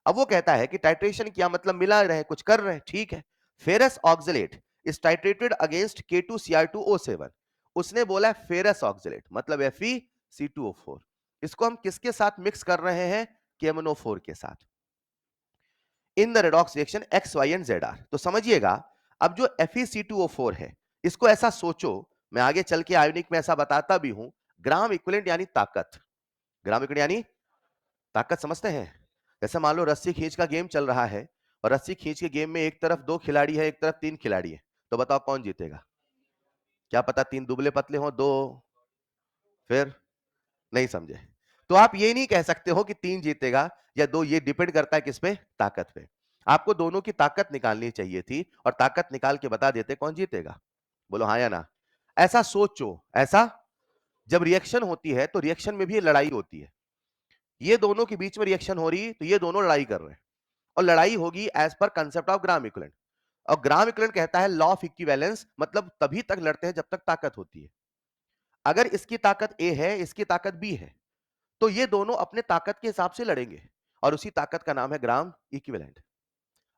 अब वो कहता है कि टाइट्रेशन क्या मतलब, मिला रहे, कुछ कर रहे हैं, ठीक है। Ferrous oxalate is titrated against K2Cr2O7। उसने बोला फेरस ऑक्सलेट मतलब FeC2O4। इसको हम किसके साथ मिक्स कर रहे हैं? KMnO4 के साथ। In the redox reaction X, Y and ZR। तो समझिएगा, अब जो FeC2O4 है, इसको ऐसा सोचो, मैं आगे चल के आयोनिक में ऐसा बताता भी हूं, ग्राम इक्विवेलेंट यानी ताकत। ग्राम इक्विवेलेंट यानी ताकत समझते हैं? जैसे मान लो रस्सी खींच का गेम चल रहा है और रस्सी खींच के गेम में एक तरफ 2 खिलाड़ी है, एक तरफ 3 खिलाड़ी है, तो बताओ कौन जीतेगा? क्या पता 3 दुबले पतले हों, 2 फिर नहीं समझे। तो आप ये नहीं कह सकते हो कि 3 जीतेगा या 2, ये डिपेंड करता है किस पे? ताकत पे। आपको दोनों की ताकत निकालनी चाहिए थी और ताकत निकाल के बता देते कौन जीतेगा। बोलो हाँ या ना? ऐसा सोचो, ऐसा जब रिएक्शन होती है तो रिएक्शन में भी लड़ाई होती है। ये दोनों के बीच में रिएक्शन हो रही तो ये दोनों लड़ाई कर रहे हैं और लड़ाई होगी as per concept of gram equivalent. और ग्राम इक्विवेलेंट कहता है लॉ ऑफ इक्विवेलेंस, मतलब तभी तक लड़ते हैं जब तक ताकत होती है। अगर इसकी ताकत ए है, इसकी ताकत बी है, तो ये दोनों अपने ताकत के हिसाब से लड़ेंगे और उसी ताकत का नाम है ग्राम इक्विवेलेंट।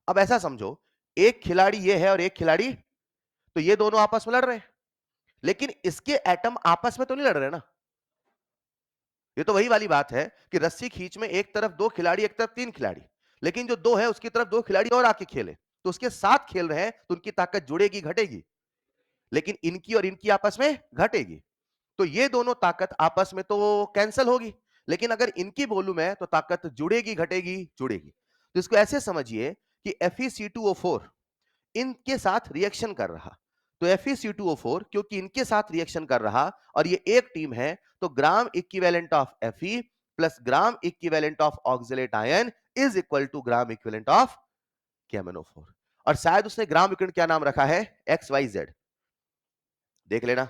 अब ऐसा समझो, एक खिलाड़ी ये है और एक खिलाड़ी, तो ये दोनों आपस में लड़ रहे हैं, लेकिन इसके एटम आपस में तो नहीं लड़ रहे ना। ये तो वही वाली बात है कि रस्सी खींच में एक तरफ 2 खिलाड़ी, एक तरफ 3 खिलाड़ी, लेकिन जो 2 है उसकी तरफ 2 खिलाड़ी और आके खेले, तो उसके साथ खेल रहे हैं तो उनकी ताकत जुड़ेगी घटेगी, लेकिन इनकी और इनकी आपस में घटेगी। तो ये दोनों ताकत आपस में तो कैंसिल होगी, लेकिन अगर इनकी बोलूं मैं तो ताकत जुड़ेगी घटेगी जुड़ेगी। तो इसको ऐसे समझिए कि FeC2O4 इनके साथ रिएक्शन कर रहा, तो FeC2O4 क्योंकि इनके साथ रिएक्शन कर रहा और ये एक टीम है, तो gram equivalent of Fe plus gram equivalent of oxalate ion is equal to gram equivalent of KMnO4। और शायद उसने ग्राम इक्विवेलेंट क्या नाम रखा है? XYZ। देख लेना,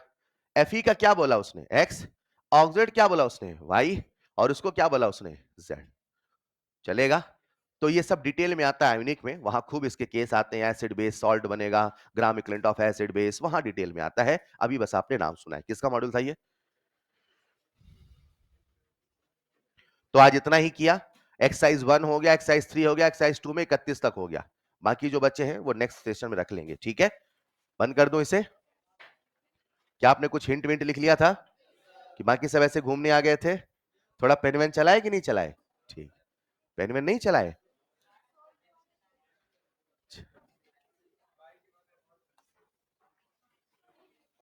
Fe का क्या बोला उसने? X, ऑक्सलेट क्या बोला उसने? Y, और उसको क्या बोला उसने? Z। चलेगा? तो ये सब डिटेल में आता है आयोनिक में, वहां खूब इसके केस आते हैं, एसिड बेस सॉल्ट बनेगा, ग्राम इक्विवेलेंट ऑफ एसिड बेस, वहां डिटेल में आता है। अभी बस आपने नाम सुना है। किसका मॉड्यूल था ये? तो आज इतना ही किया। एक्सरसाइज 1 हो गया, एक्सरसाइज 3 हो गया, एक्सरसाइज 2 में 31 तक हो गया। बाकी जो बच्चे हैं वो नेक्स्ट सेशन में रख लेंगे, ठीक है? बंद कर दूं इसे? क्या आपने कुछ हिंट विंट लिख लिया था कि बाकी सब ऐसे घूमने आ गए थे? थोड़ा पेन वेन चलाए कि नहीं चलाए? ठीक, पेन वेन नहीं चलाए?